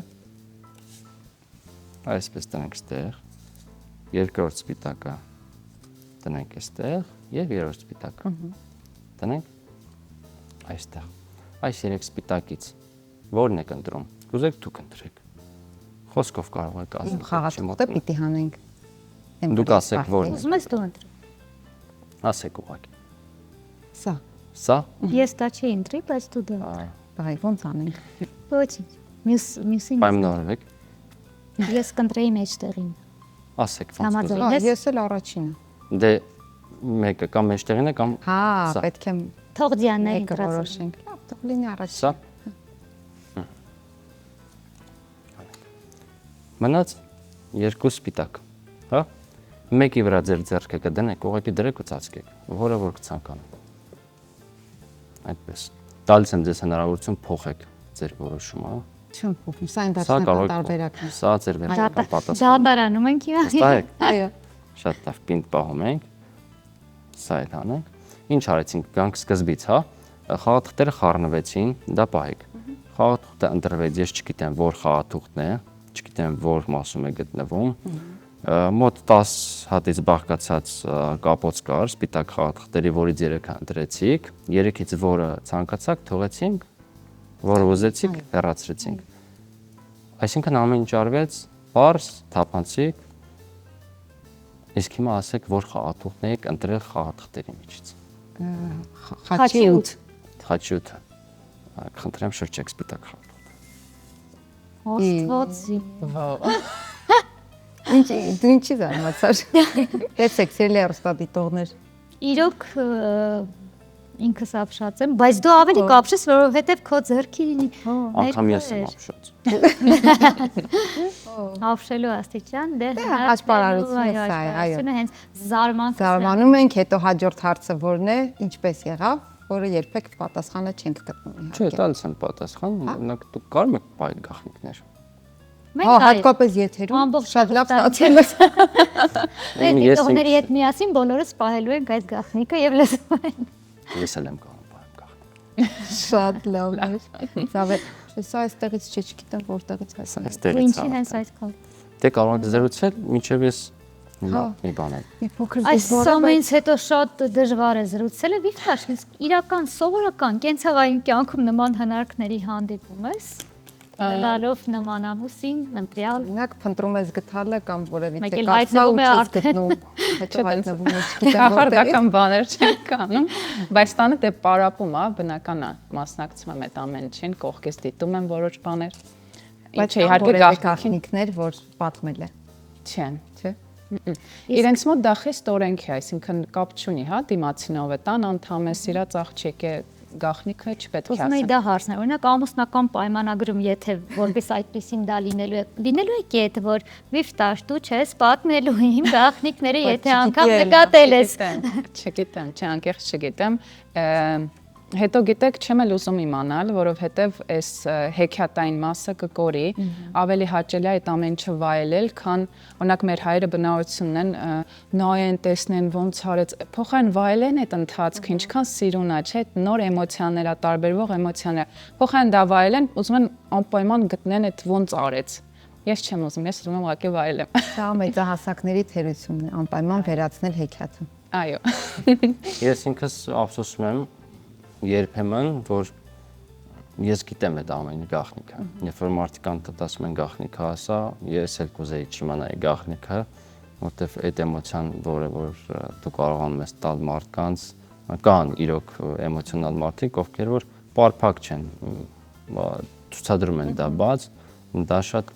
այսպես տնենք ստեղ։ երկրորդ սպիտակը տնենք այստեղ եւ երրորդ սպիտակը տնենք այստեղ։ Այս 3 սպիտակից որն եք ընտրում։ Կուզեք դուք ընտրեք։ Խոսքով կարող եք ասել։ Խաղաթուղթը պիտի հանենք։ Դուք ասեք որն է։ Ուզում ես դու ընտրի։ Ասեք ուղղակի։ Սա։ Սա Ես դա չի ընտրի, բայց դու դա։ Բայ ոնց անենք։ Ոչինչ։ Մյուսին պայմանավորեք։ ես կընտրեի մեջտեղին։ Ասեք ոնց Համաձայն կուզեք։ Ես էլ առաջինը։ Դե մեկը կամ մեջտեղին է կամ Հա, Սա։ պետք է Թող Դիանայի մեկը ընտրած։ որոշենք։ Լավ, թող լինի առաջին։ սա։ Մնաց երկու սպիտակ, հա։ Մեկի վրա ձեր ձեռքը կդնեք, ուղղակի դրեք ու ծածկեք, որը որ կցանկանա։ Այդպես։ Տալիս եմ ձեզ հնարավորություն փոխեք ձեր որոշումը, հա։ Չեմ փոխում, սա այն Սա կարող դարձնական եք տարբերակն է։ Սա ձեր վերջնական պատասխանը։ Դատարանում ենք իհարկե։ Վստահ եք։ Այո։ Շատ լավ, պինդ պահում ենք։ Սա էլ անենք։ Ինչ արեցինք, գանք սկզբից, հա։ Խաղաթղթերը խառնվեցին, դա պահեք։ Խաղաթուղթը ընտրվեց, ես չգիտեմ որ խաղաթուղթն է, չգիտեմ որ մասում է գտնվում։ Մոտ 10 հատից բաղկացած կապոց կար, սպիտակ խաղաթղթերի, որից 3-ը ընտրեցիք, 3-ից որը ցանկացաք, թողեցինք, որը ուզեցիք, հեռացրեցինք։ Այսինքն ամեն ինչ արվեց, պարզ, թափանցիկ։ Իսկ հիմա ասեք, որ խաղաթուղթն եք ընտրել խաղաթղթերի միջից։ Խաչի 8։ Խաչի 8-ը։ Խնդրեմ շրջեք սպիտակ խաղաթուղթը։ Ոստվոցի։ Ինչ դու ինչի զարմացար։ Տեսեք, սիրելի հեռուստադիտողներ։ Իրոք ինքս ապշած եմ, բայց դու ավելի կապշես, որովհետև քո ձեռքի Անգամ ես եմ ապշած։ ապշելու աստիճան, դե Աճպարարությունը սա է, այո։ հենց զարմանք։ Զարմանում ենք, հետո հաջորդ հարցը որն է, ինչպես եղավ, որը երբեք պատասխանը չենք գտնում։ Չէ, տալիս եմ պատասխան, օրինակ դուք կարող եք բայ գաղտնիքներ։ Հա, հատկապես եթերում ամբողջ շատ լավ ստացել ես։ Ես տողների հետ միասին բոլորս պահելու ենք այս գաղտնիքը եւ լսում։ Ես էլ եմ կարող բայ գաղտնիք։ Շատ լավ է։ Ծավալ, սա այստեղից չգիտեմ որտեղից հասա։ Այստեղից։ Ինչի հենց այդքան։ Դե կարող եք զրուցել, մինչև ես մի բան եմ։ Մի փոքր Այս ամենից հետո շատ դժվար է զրուցելը, Վիկտոր, իրական սովորական կենցաղային կյանքում նման հնարքների հանդիպում ես։ Լալով նման ամուսին, ընտրյալ։ Օրինակ փնտրում ես գտալը կամ որևէ Մեկ էլ կացա ու հայտնվում է չես գտնում, հետո հայտնվում է չգիտեմ որտեղ։ Կախարդական բաներ չեն կանում, բայց տանը դե պարապում է, բնական է, մասնակցում եմ այդ ամեն ինչին, կողքից դիտում եմ որոշ բաներ։ Բայց Ինչ է իհարկե գաղտնիքներ, որ պատմել է, չեն։ չէ՞։ Իրենց մոտ դա խիստ օրենք է, այսինքն կապ չունի, հա, դիմացինով է, տան անդամ է, սիրած աղջիկ է, գաղտնիքը չպետք է Ուզում եի ասեմ։ դա հարցն է, օրինակ ամուսնական պայմանագրում, եթե որպես այդպեսին դա լինելու է կետ, որ Վիկտոր, դու չես պատմելու իմ գաղտնիքները, եթե անգամ նկատել ես։ Չգիտեմ, չէ, անկեղծ չգիտեմ։ Հետո գիտեք, չեմ էլ ուզում իմանալ, որովհետև այս հեքիաթային մասը կկորի, ավելի հաճելի է այդ ամեն ինչը վայելել, քան օրինակ մեր հայրը բնավորությունն են նայեն, տեսնեն ոնց արեց, փոխարեն վայելեն այդ ընթացքը, ինչքան սիրուն է, չէ՞, նոր էմոցիաներ, տարբերվող էմոցիաներ, փոխարեն դա վայելեն, ուզում են անպայման գտնեն այդ ոնց արեց։ Ես չեմ ուզում, ես ուզում եմ ուղղակի վայելեմ։ Սա մեծահասակների թերությունն է, անպայման վերացնել հեքիաթը։ Այո։ Ես ինքս ափսոսում եմ երբեմն, որ ես գիտեմ այդ ամենի գաղտնիքը։ Երբ որ մարդիկ ասում են գաղտնիքը ասա, ես էլ կուզեի չիմանալ գաղտնիքը, որտեվ այդ էմոցիան, որը որ դու կարողանում ես տալ մարդկանց, կան իրոք էմոցիոնալ մարդիկ, ովքեր որ պարփակ չեն, ցուցադրում են դա բաց, դա շատ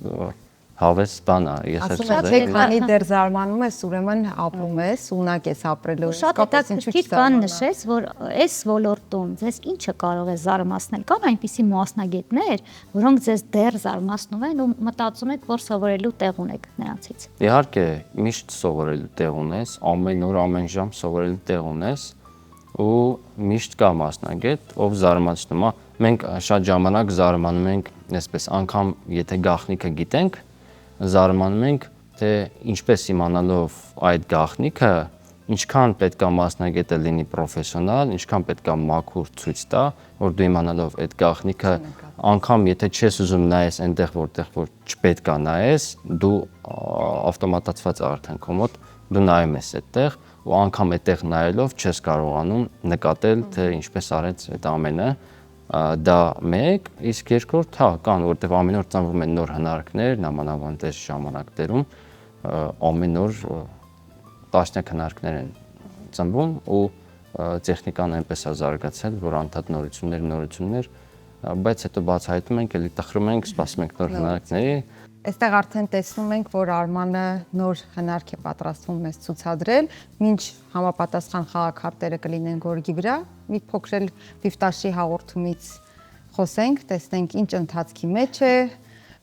հավես բան է, ես էլ Ասում եմ, թե քանի դեռ զարմանում ես, ուրեմն ապրում ես, ունակ ես ապրելու։ Շատ հետաքրքիր բան նշես, որ այս ոլորտում ձեզ ինչը կարող է զարմացնել։ Կան այնպիսի մասնագետներ, որոնք ձեզ դեռ զարմացնում են ու մտածում եք, որ սովորելու տեղ ունեք նրանցից։ Իհարկե, միշտ սովորելու տեղ ունես, ամեն օր, ամեն ժամ սովորելու տեղ ունես ու միշտ կա մասնագետ, ով զարմացնում է։ Մենք շատ ժամանակ զարմանում ենք, այսպես անգամ եթե գաղտնիքը գիտենք, զարմանում ենք, թե ինչպես իմանալով այդ գաղտնիքը, ինչքան պետք է մասնագետը լինի պրոֆեսիոնալ, ինչքան պետք է մաքուր ցույց տա, որ դու իմանալով այդ գաղտնիքը անգամ եթե չես ուզում նայես այնտեղ որտեղ որ չպետք է նայես, դու ավտոմատացված արդեն քո մոտ դու նայում ես այդտեղ ու անգամ այդտեղ նայելով չես կարողանում նկատել թե ինչպես արեց այդ ամենը դա մեկ, իսկ երկրորդ հա կան, որտեղ ամեն օր ծնվում են նոր հնարքներ, նամանավանդ այս ժամանակներում ամեն օր տասնյակ հնարքներ են ծնվում ու տեխնիկան այնպես է զարգացել, որ անդադ նորություններ, բայց հետո բացահայտում ենք, էլի տխրում ենք, սպասում ենք նոր հնարքների։ Այստեղ արդեն տեսնում ենք, որ Արմանը նոր հնարք է պատրաստվում մեզ ցուցադրել, մինչ համապատասխան խաղաքարտերը կլինեն գորգի վրա, մի փոքր էլ Վիվտաշի հաղորդումից խոսենք, տեսնենք ինչ ընթացքի մեջ է,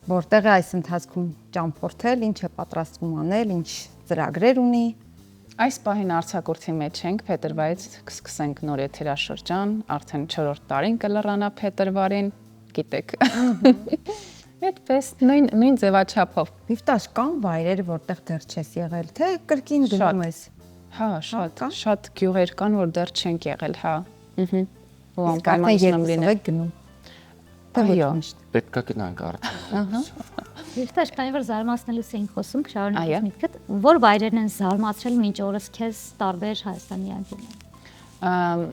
որտեղ է այս ընթացքում ճամփորդել, ինչ է պատրաստվում անել, ինչ ծրագրեր ունի։ Այս պահին արձակուրդի մեջ ենք, փետրվարից կսկսենք նոր եթերաշրջան, արդեն 4-րդ տարին կլռանա փետրվարին, գիտեք։ Այդպես նույն ձևաչափով։ Վիվտաշ, կան վայրեր, որտեղ դեռ չես եղել, թե կրկին գնում ես։ Հա, շատ գյուղեր կան, որ դեռ չենք եղել, հա։ Ու Իսկ արդեն անպայման երկուսով եք գնում։ Այո։ Պետք է գնանք արդեն։ Վիվտաշ, քանի որ զարմացնելուց էինք խոսում, շարունակես միտքդ, որ վայրերն են զարմացրել մինչ օրս քեզ տարբեր Հայաստանի այգիներում։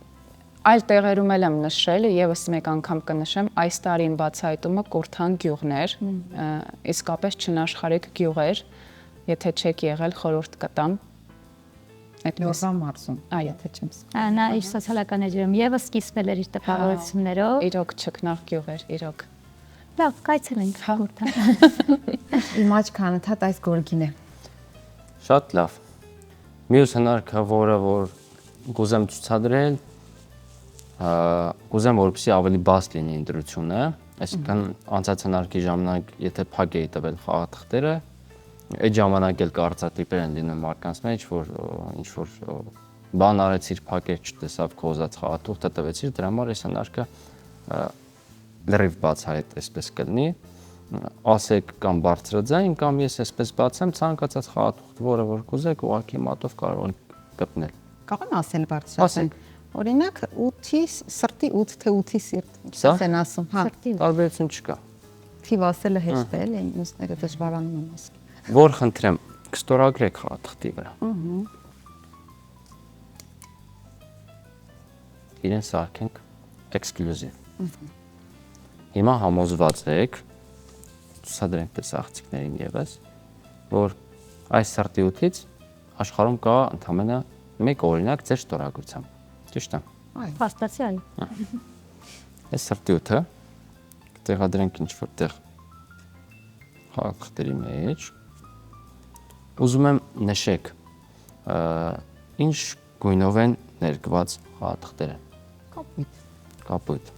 Այլ տեղերում էլ եմ նշել, եւս մեկ անգամ կնշեմ, այս տարին բացահայտումը Կուրթան գյուղներ, իսկապես չնաշխարհիկ գյուղեր, եթե չեք եղել, խորհուրդ կտամ։ Լորվա մարզում։ Այո, Թե չեմ Նա իր սոցիալական էջերում եւս սկիզբել էր իր տպավորություններով։ իրոք չքնաղ գյուղեր, իրոք։ Լավ, կայցելենք Կուրթան։ Իմ աչքը անընդհատ այս գորգին է։ Շատ լավ։ Մյուս հնարքը, որը որ կուզեմ ցուցադրել, կուզեմ որպեսզի ավելի բաց լինի ընտրությունը, այսինքն անցած հնարքի ժամանակ, եթե փակ էի տվել խաղաթղթերը, այդ ժամանակ էլ կարծատիպեր են լինում մարդկանց մեջ, որ ինչ որ բան արեցիր, փակեր չտեսավ քո ուզած խաղաթուղթը տվեցիր, դրա համար այս հնարքը լրիվ բացահայտ այսպես կլինի, ասեք կամ բարձրաձայն կամ ես այսպես բացեմ ցանկացած խաղաթուղթ, որը որ կուզեք, ուղղակի մատով կարող եք գտնել։ Կարող եմ ասել բարձրացնել։ Օրինակ 8-ի սրտի 8 թե 8-ի սիրտ։ Սա Ինչ են ասում, հա։ Տարբերություն չկա։ Թիվ ասելը հեշտ է, էլի մյուսները դժվարանում են ասել։ Որ խնդրեմ, կստորագրեք խաղաթղթի վրա։ Իրեն սարքենք էքսկլյուզիվ։ Հիմա համոզված եք, ցուցադրենք դες աղցիկներին եւս, որ այս սրտի 8-ից աշխարհում կա ընդամենը մեկ օրինակ ձեր ստորագրությամբ։ Ճիշտ է։ Փաստացի այո։ Այս սրտի 8-ը կտեղադրենք ինչ որտեղ խաղաթղթերի մեջ։ Ուզում եմ նշեք, ինչ գույնով են ներկված խաղաթղթերը։ Կապույտ։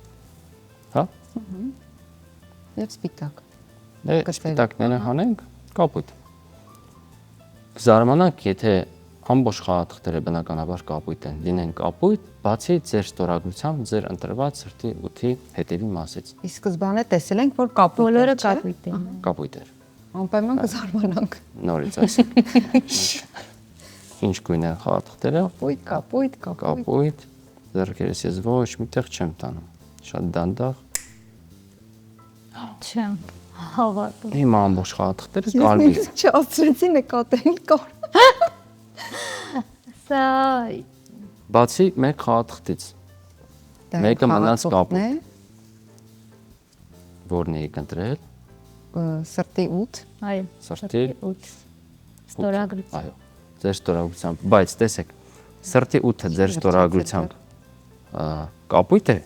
Հա։ Եվ սպիտակ։ Դե սպիտակները հանենք, կապույտ։ Զարմանանք, եթե ամբողջ խաղաթղթերը բնականաբար կապույտ են, լինեն կապույտ, բացի ձեր ստորագրությամբ ձեր ընտրված սրտի 8-ի հետևի մասից։ Ի սկզբանե տեսել ենք, որ կապույտ է, Բոլորը չէ՞։ կապույտ են։ Կապույտ էր։ Անպայման կզարմանանք։ Նորից ասենք։ Ինչ գույն են խաղաթղթերը։ Կապույտ։ Կապույտ։ Ձեռքերս ես ոչ միտեղ չեմ տանում։ Շատ դանդաղ։ Չեմ հավատում։ Հիմա ամբողջ խաղաթղթերը կարմիր։ Չասրեցի նկատել կար։ Սա Բացի մեկ խաղաթղթից, մեկը մնաց կապույտ, որն էի ընտրել, Սրտի 8։ այո, սրտի 8 ստորագրություն։ Այո, ձեր ստորագրությամբ, բայց տեսեք, սրտի 8-ը ձեր ստորագրությամբ կապույտ է,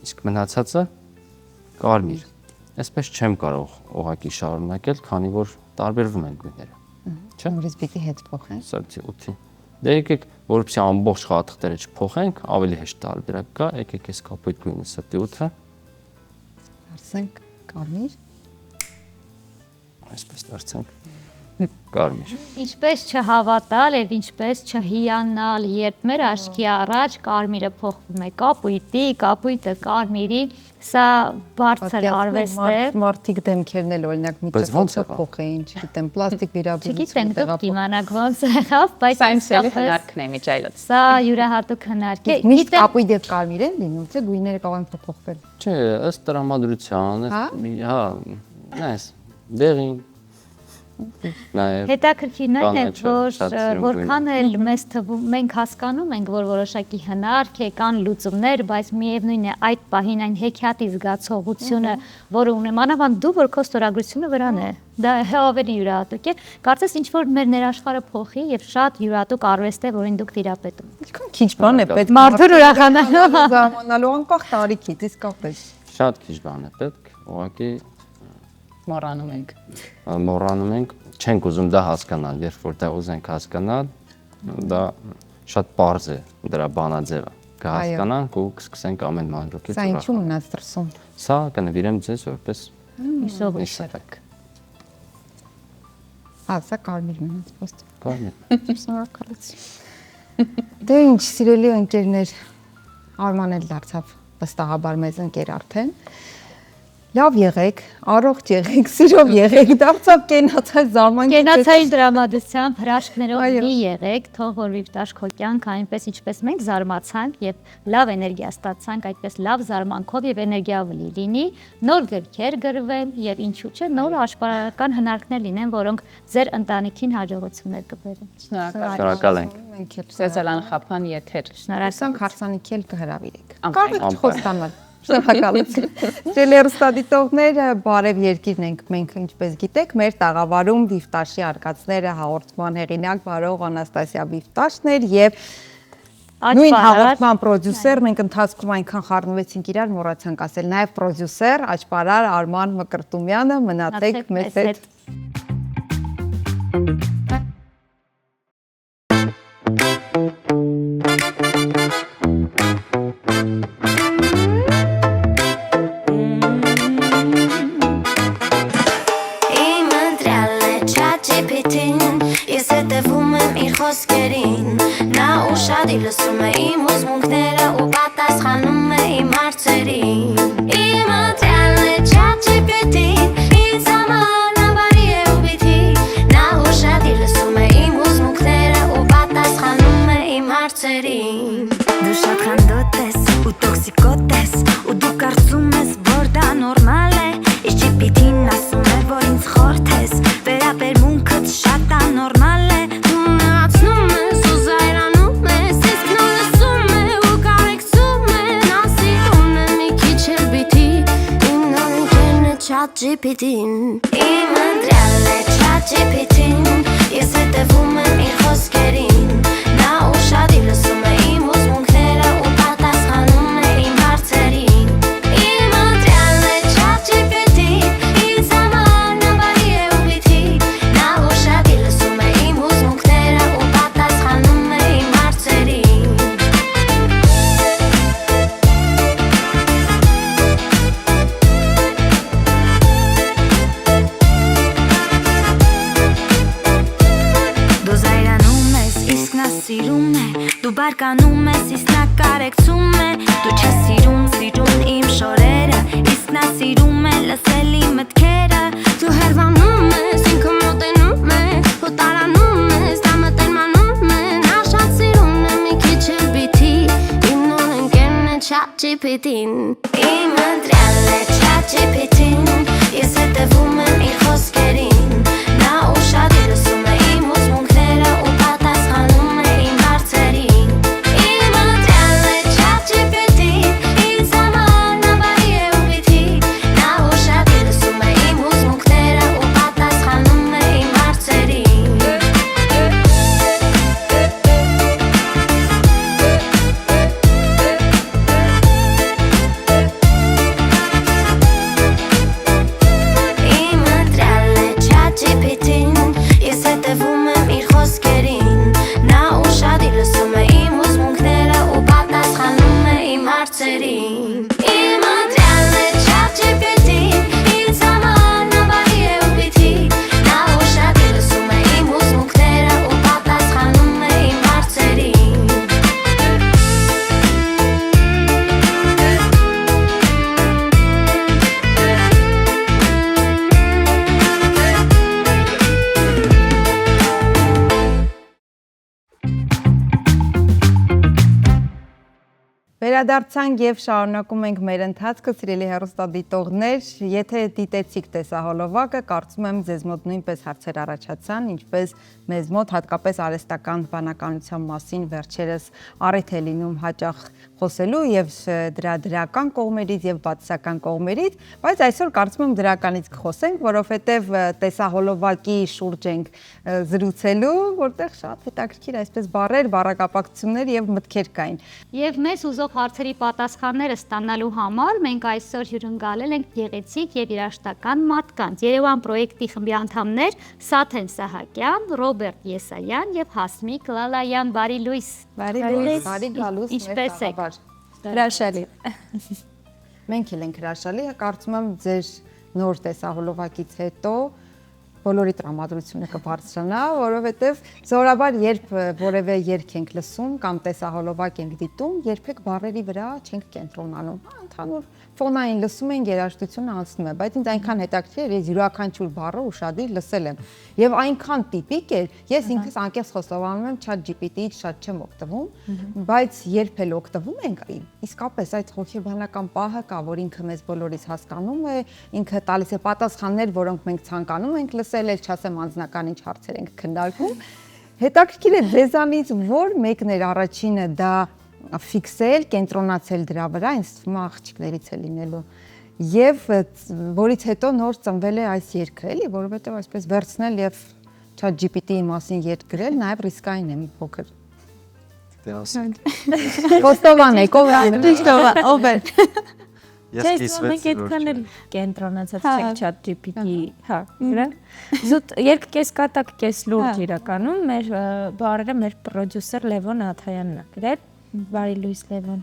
իսկ մնացածը կարմիր։ Այսպես չեմ կարող ուղղակի շարունակել, քանի որ տարբերվում են գույները։ Չէ՞։ Նորից պիտի հետ փոխենք։ Սրտի 8-ի։ Դե եկեք, որովհետեւ ամբողջ խաղաթղթերը չփոխենք, ավելի հեշտ տարբերակ կա, եկեք այս կապույտ գույնը սրտի 8-ը Դարձենք կարմիր։ այսպես դարձանք։ Կարմիր։ Ինչպես չհավատալ եւ ինչպես չհիանալ, երբ մեր աչքի առաջ կարմիրը փոխվում է կապույտի, կապույտը կարմիրի, սա բարձր արվեստ է։ Մարդիկ դեմքերն էլ օրինակ մի Բայց ո՞նց տեղ եղավ։ փոխեին, չգիտեմ, պլաստիկ Չգիտեմ, վիրաբույժ դուք իմանաք ոնց եղավ, բայց Սա ինձ էլի իսկապես հնարքն է միջայլոց։ սա յուրահատուկ հնարք է։ Միշտ կապույտ եւ կարմիր են լինում, թե գույները կարող են փոխվել։ Չէ, ըստ տրամադրության, Հա? հա, նայես, դեղին։ Նաև Հետաքրքիրն այն է, Բանը չէ, որ շատ սիրուն որքան էլ մեզ թվում, մենք հասկանում ենք, որ որոշակի հնարք է, կան լուծումներ, բայց միևնույն է այդ պահին այն հեքիաթի զգացողությունը, որը ունեմ, մանավանդ դու, որ քո ստորագրությունը վրան է, դա ավելի յուրահատուկ է, կարծես ինչ որ մեր ներաշխարհը փոխի եւ շատ յուրահատուկ արվեստ է, որին դուք տիրապետում եք։ Ինչքան քիչ բան է պետք։ Մարդուն ուրախանալու զարմանալու անկախ տարիքից, իսկապես։ շատ քիչ բան է պետք, ուղղակի Մոռանում ենք։ մոռանում ենք, չենք ուզում դա հասկանալ, երբ որ դա ուզենք հասկանալ, դա շատ པարզ է դրա բանաձևը։ Կհասկանանք ու կսկսենք ամեն մանրուքից Սա ինչու մնաց դրսում։ Սա կնվիրեմ ձեզ որպես Հիշող իշարակ։ Հա, սա կարմիր մնաց պոստը։ Կարմիր։ Շնորհակալություն։ Դե ինչ, սիրելի ընկերներ, Արման էլ դարձավ վստահաբար մեզ ընկեր արդեն։ Լավ եղեք, առողջ եղեք, սիրով եղեք, դարձավ կենացած զարմանքի։ Կենացային դրամատուրգությամբ հրաշքներով Այո։ լի եղեք, թող որ վիպտաշ քո կյանքը այնպես ինչպես մենք զարմացանք եւ լավ էներգիա ստացանք, այդպես լավ զարմանքով եւ էներգիավլի լինի, նոր գրքեր գրվեն եւ ինչու՞ չէ նոր աշխարհական հնարքներ լինեն, որոնք ձեր ընտանիքին հաջողություններ կբերեն։ Շնորհակալ ենք։ Մենք էլ Սեզալան խափան եթեր։ Շնորհակալ։ հարսանիքի էլ կհրավիրեք։ Անպայման, Կարող եք խոստանալ։ Շնորհակալություն։ Տելերստադիտողներ, բարև երկիրն ենք մենք, ինչպես գիտեք, մեր տաղավարում Վիվտաշի արկածները հաղորդման հեղինակ բարող Անաստասիա Վիվտաշն էր եւ նույն հաղորդման պրոդյուսեր, մենք ընթացքում այնքան խառնվեցինք իրար, մոռացանք ասել, նաեւ պրոդյուսեր, աճպարար Արման Մկրտումյանը, մնացեք մեզ հետ։ Իմ ընտրյալ է ChatGPT-ն, ես հետևում եմ իր խոսքերին, նա ուշադիր լսում է իմ հուզմունքները ու պատասխանում է իմ հարցերին։ Իմ ընտրյալ է ChatGPT-ն, ինձ համար նավարի է ու բիթի, նա ուշադիր լսում է իմ հուզմունքները ու պատասխանում է իմ հարցերին։ Դու շատ խանդոտ ես ու տոքսիկոտ ես ու դու կարծում ես, որ դա նորմալ է, իսկ GPT-ն ասում է, որ ինձ խորթ ես, վերաբերմունքդ շատ անորմալ է, դու մնացնում ես ու զայրանում ես, իսկ նոր լսում է ու կարեկցում է, նա սիրում է մի քիչ էլ բիթի, իմ նոր ընկերն է ChatGPT-ն, իմ ընտրյալ է ChatGPT-ն, ես հետևում եմ իր խոսքերին, նա ուշադիր լսում է իմ հուզմունքները ու պատասխանում է իմ հարցերին։ Իմ ընտրյալ է ChatGPT-ն, ինձ համար նավարի է ու բիթի, նա ուշադիր լսում է իմ հուզմունքները ու պատասխանում է իմ հարցերին։ Դու զայրանում ես, իսկ նա սիրում է, դու բարկանում ես, իսկ նա կարեկցում է, դու չես սիրում իմ շորերը, իսկ նա սիրում է լսել իմ մտքերը, դու հեռվանում ես, ինքը մոտենում է, ու տարանում ես, դա մտերմանում է, նա շատ սիրում է մի քիչ էլ բիթի, իմ նոր ընկերն է ChatGPT-ն, իմ ընտրյալ է ChatGPT-ն, ես հետևում եմ իր խոսքերին, նա ուշադիր լսում է իմ հուզմունքները ու պատասխանում է իմ հարցերին։ Իմ ընտրյալ է ChatGPT-ն, ինձ համար նավարի է ու բիթի, նա ուշադիր լսում է իմ հուզմունքները ու պատասխանում է իմ հարցերին։ Իմ ընտրյալ է ChatGPT-ն, ես հետևում եմ իր խոսքերին, նա ուշադիր լսում է իմ հուզմունքները ու պատասխանում է իմ հարցերին։ Իմ ընտրյալ է ChatGPT-ն, ինձ համար նավարի է ու բիթի, նա ուշադիր լսում է Վերադարձանք եւ շարունակում ենք մեր ընթացքը, սիրելի հեռուստադիտողներ, եթե դիտեցիք տեսահոլովակը, կարծում եմ ձեզ մոտ նույնպես հարցեր առաջացան, ինչպես մեզ մոտ հատկապես արհեստական բանականության մասին վերջերս առիթ է լինում հաճախ խոսելու եւ դրա դրական կողմերից եւ բացասական կողմերից, բայց այսօր կարծում եմ դրականից կխոսենք, որովհետեւ տեսահոլովակի շուրջ ենք զրուցելու, որտեղ շատ հետաքրքիր այսպես բառեր, բառակապակցություններ եւ մտքեր կային։ Եվ մեզ ուզող հարցերի պատասխանները ստանալու համար մենք այսօր հյուրընկալել ենք գեղեցիկ եւ երաժշտական մարդկանց։ Երևան պրոյեկտի խմբի անդամներ Սաթեն Սահակյան, Ռոբերտ Եսայան եւ Հասմիկ Լալայան, բարի լույս։ Բարի լույս, բարի գալուս։ Ինչպե՞ս եք։ Հրաշալի։ Մենք էլ ենք հրաշալի, կարծում եմ ձեր նոր տեսահոլովակից հետո բոլորի տրամադրությունը կբարձրանա, որովհետև զորաբար երբ որևէ երգ ենք լսում կամ տեսահոլովակ ենք դիտում, երբեք բառերի վրա չենք կենտրոնանում։ Ընդհանուր ֆոնային լսում ենք, երաժշտությունը անցնում է, բայց ինձ այնքան հետաքրքիր էր, ես յուրաքանչյուր բառը ուշադիր լսել եմ։ Եվ այնքան տիպիկ էր, ես ինքս անկեղծ խոստովանում եմ, ChatGPT-ից շատ չեմ օգտվում, բայց երբ էլ օգտվում ենք, իսկապես այդ հոգեբանական պահը կա, որ ինքը մեզ բոլորիս հասկանում է, ինքը տալիս է պատասխաններ, որոնք մենք ցանկանում ենք լսել, էլ չասեմ անձնական ինչ հարցեր ենք քննարկում։ Հետաքրքիր է ձեզանից որ մեկն էր առաջինը դա ֆիքսել, կենտրոնացել դրա վրա, ինձ թվում է աղջիկներից է լինելու։ Եվ որից հետո նոր ծնվել է այս երգը, էլի, որովհետև այսպես վերցնել եւ ChatGPT-ի մասին երգ գրել, նաեւ ռիսկային է մի փոքր։ Խոստովան եք, ով է։ Ճիշտ ով է։ Ես մենք այդքան էլ կենտրոնացած չենք ChatGPT-ի, հա, վրա։ Զուտ երկ կես կատակ, կես լուրջ իրականում մեր բառերը մեր պրոդյուսեր Լևոն Աթայանն է գրել, բարի լույս Լևոն։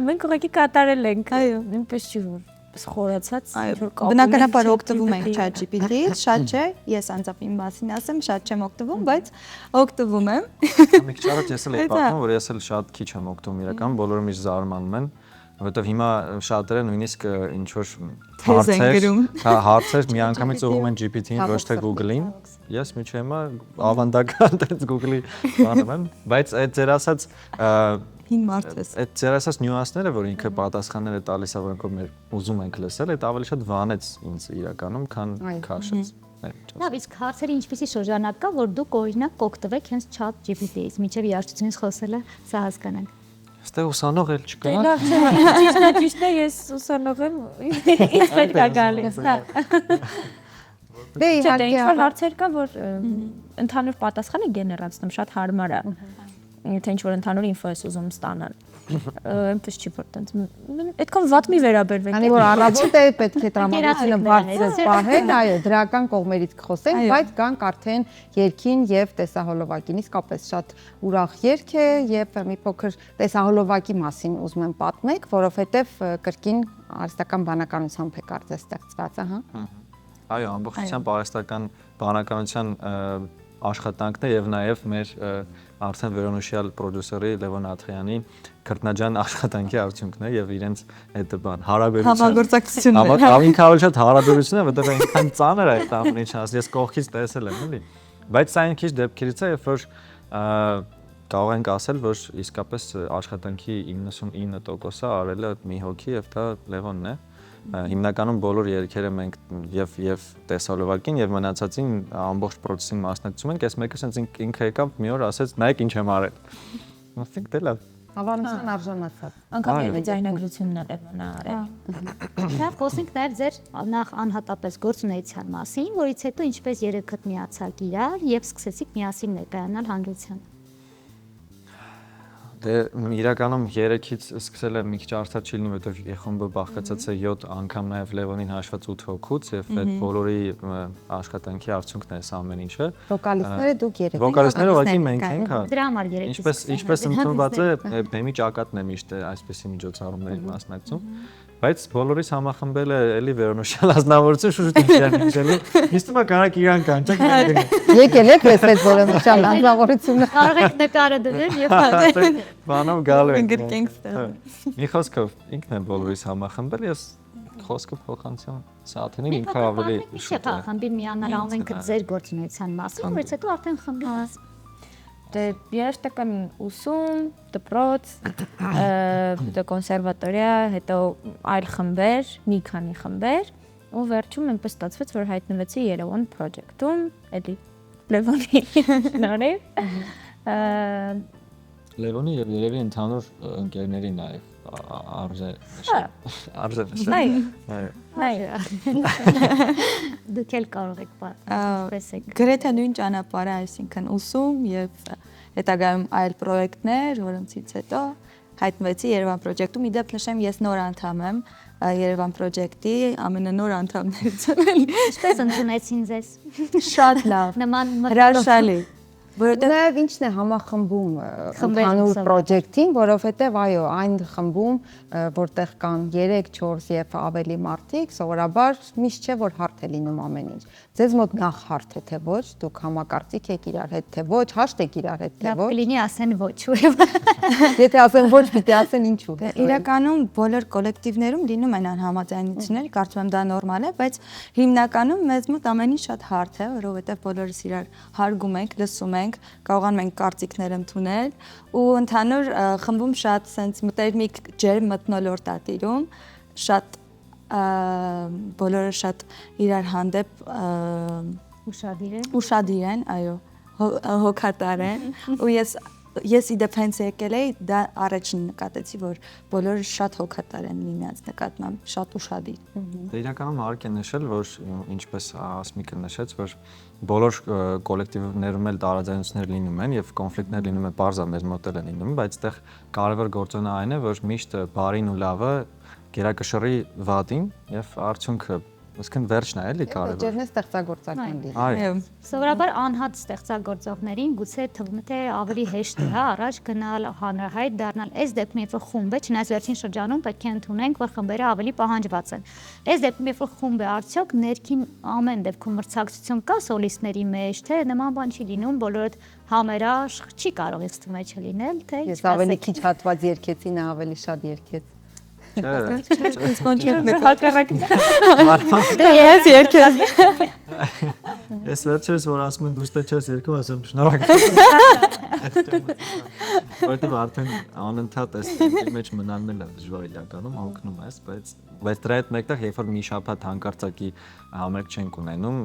Մենք ուղղակի կատարել ենք, նույնպես չի որ խորացած, բնականաբար օգտվում ենք ChatGPT-ից, շատ չէ, ես անձամբ իմ մասին ասեմ, շատ չեմ օգտվում, բայց օգտվում եմ։ Մի քիչ առաջ ես էլ եմ պատմում, որ ես էլ շատ քիչ եմ օգտվում իրական, բոլորը միշտ զարմանում են, որովհետև հիմա շատերը նույնիսկ ինչ որ հարցեր միանգամից ուղղում են GPT-ին, ոչ թե Google-ին։ Ես միջի հիմա ավանդական դից Google-ի բանում եմ, բայց այդ ձեր ասած հին մարդ ես։ Այդ ձեր ասած նյուանսները, որ ինքը պատասխաններ է տալիս, որոնք մեր ուզում ենք լսել, այդ ավելի շատ վանեց ինձ իրականում, քան քաշեց։ Լավ, իսկ հարցերի ինչպիսի շրջանակ կա, որ դուք օրինակ կօգտվեք հենց ChatGPT-ից, միջև երաժշտությունից խոսելը, սա հասկանանք։ Այստեղ ուսանող էլ չկա։ Լավ, Ճիշտ է, ես ուսանող եմ, ինձ պետք է գալիս, հա։ Դե իհարկե ինչ-որ հարցեր կա, որ ընդհանուր պատասխանը գեներացնում շատ հարմար է։ Եթե ինչ-որ ընդհանուր ինֆո ես ուզում ստանալ։ Այնպես չի որ տենց այդքան վատ մի վերաբերվեք։ Քանի որ առավոտ է պետք է տրամադրությունը բարձր պահել, այո, դրական կողմերից կխոսենք, բայց գանք արդեն երգին եւ տեսահոլովակին, իսկապես շատ ուրախ երգ է եւ մի փոքր տեսահոլովակի մասին ուզում եմ պատմեք, որովհետեւ կրկին արհեստական բանականությամբ է կարծես ստեղծված, ահա։ Այո, ամբողջությամբ արհեստական բանականության աշխատանքն է եւ նաեւ մեր արդեն վերոնշյալ պրոդյուսերի Լևոն Աթայանի քրտնաջան աշխատանքի արդյունքն է եւ իրենց այդ բան հարաբերությունը Համագործակցությունն է։ Ավելի ավելի շատ հարաբերություն է, որտեղ այնքան ծանր է այդ ամեն ինչը, ես կողքից տեսել եմ, էլի։ Բայց սա այն քիչ դեպքերից է, երբ որ կարող ենք ասել, որ իսկապես աշխատանքի 99%-ը արել է մի հոգի եւ դա Լևոնն է։ Հիմնականում բոլոր երգերը մենք եւ տեսահոլովակին եւ մնացածին ամբողջ process-ին մասնակցում ենք, այս մեկը sense ինքը եկավ մի օր ասեց, նայեք ինչ եմ արել։ Ասենք դե լավ։ Հավանության արժանացած։ Անկամ դիզայնագրությունն է Լևոնը արել։ Լավ, խոսենք նաև ձեր նախ անհատապես գործունեության մասին, որից հետո ինչպես երեքդ միացաք իրար եւ սկսեցիք միասին ներկայանալ հանրությանը։ Դե իրականում 3-ից սկսել եմ մի քիչ արդար չի լինում, որովհետև խումբը բաղկացած է 7 անգամ նաև Լևոնին հաշված 8 հոգուց եւ այդ բոլորի աշխատանքի արդյունքն է այս ամեն ինչը։ Վոկալիստները դուք երեք։ Վոկալիստները ուղղակի մենք ենք, հա։ Դրա համար երեք։ Ինչպես ընդունված է, բեմի ճակատն է միշտ այսպեսի միջոցառումների մասնակցում։ Բայց բոլորիս համախմբել է էլի վերոնշյալ ազնվորություն շուտ ինչի։ Իստում է կարակ իրան կանչեք։ Եկել եք լսել վերոնշյալ ազնվորությունը։ Կարող եք նկարը դնել եւ Բանով գալու ենք։ Գրկենք ստեղ։ Մի խոսքով ինքն է բոլորիս համախմբել, ես խոսքը փոխանցում Սաթենին ինքը ավելի շուտ է։ Խմբի միանալ ամենքը ձեր գործունեության մասին, որից հետո արդեն խմբի։ Դե երաշտական ուսում, դպրոց, հետո կոնսերվատորիա, հետո այլ խմբեր, մի քանի խմբեր, ու վերջում այնպես ստացվեց, որ հայտնվեցի Երևան project-ում, էլի Լևոնի շնորհիվ։ Լևոնի եւ երևի ընդհանուր ընկերների նաեւ արժե նշել։ Այո։ Դուք էլ կարող եք պատասխանել։ Գրեթե նույն ճանապարհը, այսինքն ուսում եւ հետագայում այլ պրոյեկտներ, որոնցից հետո հայտնվեցի Երևան project-ում։ Իդեպ նշեմ, ես նոր անդամ եմ Երևան project-ի, ամենանոր անդամներից եմ։ Ինչպես ընդունեցին ձեզ։ Շատ լավ, Նման հրաշալի։ Որովհետեւ Նաև ինչն է համախմբում Խմբեր ընդհանուր ուսում։ պրոջեկտին, որովհետև այո, այն խմբում, որտեղ կան 3, 4 եւ ավելի մարդիկ, սովորաբար միշտ չէ որ հարթ է լինում ամեն ինչ։ Ձեզ մոտ նախ հարթ է թե ոչ, դուք համակարծիք եք իրար հետ թե ոչ, հաշտ եք իրար հետ թե լավ ոչ։ կլինի ասեն ոչ ուրեմն։ Եթե ասեն ոչ, պիտի ասեն ինչու։ իրականում բոլոր կոլեկտիվներում լինում են անհամաձայնություններ, կարծում եմ դա նորմալ է, բայց հիմնականում մեզ մոտ ամեն ինչ շատ հարթ է, որովհետև բոլորս իրար հարգում ենք, լսում ենք, կարողանում ենք կարծիքներ ընդունել ու ընդհանուր խմբում շատ sense մտերմիկ ջերմ մթնոլորտ է տիրում, շատ բոլորը շատ իրար հանդեպ ուշադիր են, այո, հոգատար են ու ես իդեպ հենց եկել էի, դա առաջին նկատեցի, որ բոլորը շատ հոգատար են միմյանց նկատմամբ, շատ ուշադիր։ Դե իրականում հարկ է նշել, որ ինչպես Ասմիկը նշեց, որ բոլոր կոլեկտիվներում էլ տարաձայնություններ լինում են եւ կոնֆլիկտներ լինում են, բարձր մեզ մոտ էլ են լինում, բայց այդտեղ կարևոր գործոնը այն է, որ միշտ բարին ու լավը գերակշռի վատին եւ արդյունքը Ոսկեն վերջն է, էլի կարևոր։ Ջերնե ստեղծագործական լինի։ Այո։ Սովորաբար անհատ ստեղծագործողներին գուցե թվում է թե ավելի հեշտ է, հա, առաջ գնալ, հանրահայտ դառնալ։ Այս դեպքում երբ որ խումբ է, չնայած վերջին շրջանում պետք է ընդունենք, որ խմբերը ավելի պահանջված են։ Այս դեպքում երբ որ խումբ է, արդյոք ներքին ամեն դեպքում մրցակցություն կա սոլիստների մեջ, թե նման բան չի լինում, բոլորդ համերաշխ չի կարող ինձ թվում է չլինել, թե Ես ավելի քիչ հատված երկեցի, նա ավելի շատ երկեց։ Ես երկել։ Ես վերջերս որ ասում եմ դու ստեչես երկու ասեմ շնորհակալ։ Որտեղ արդեն անընդհատ էս մեջ մնալն է դժվար իրականում հոգնում ես, բայց դրա հետ մեկտեղ երբ որ մի շաբաթ հանկարծակի համերգ չենք ունենում,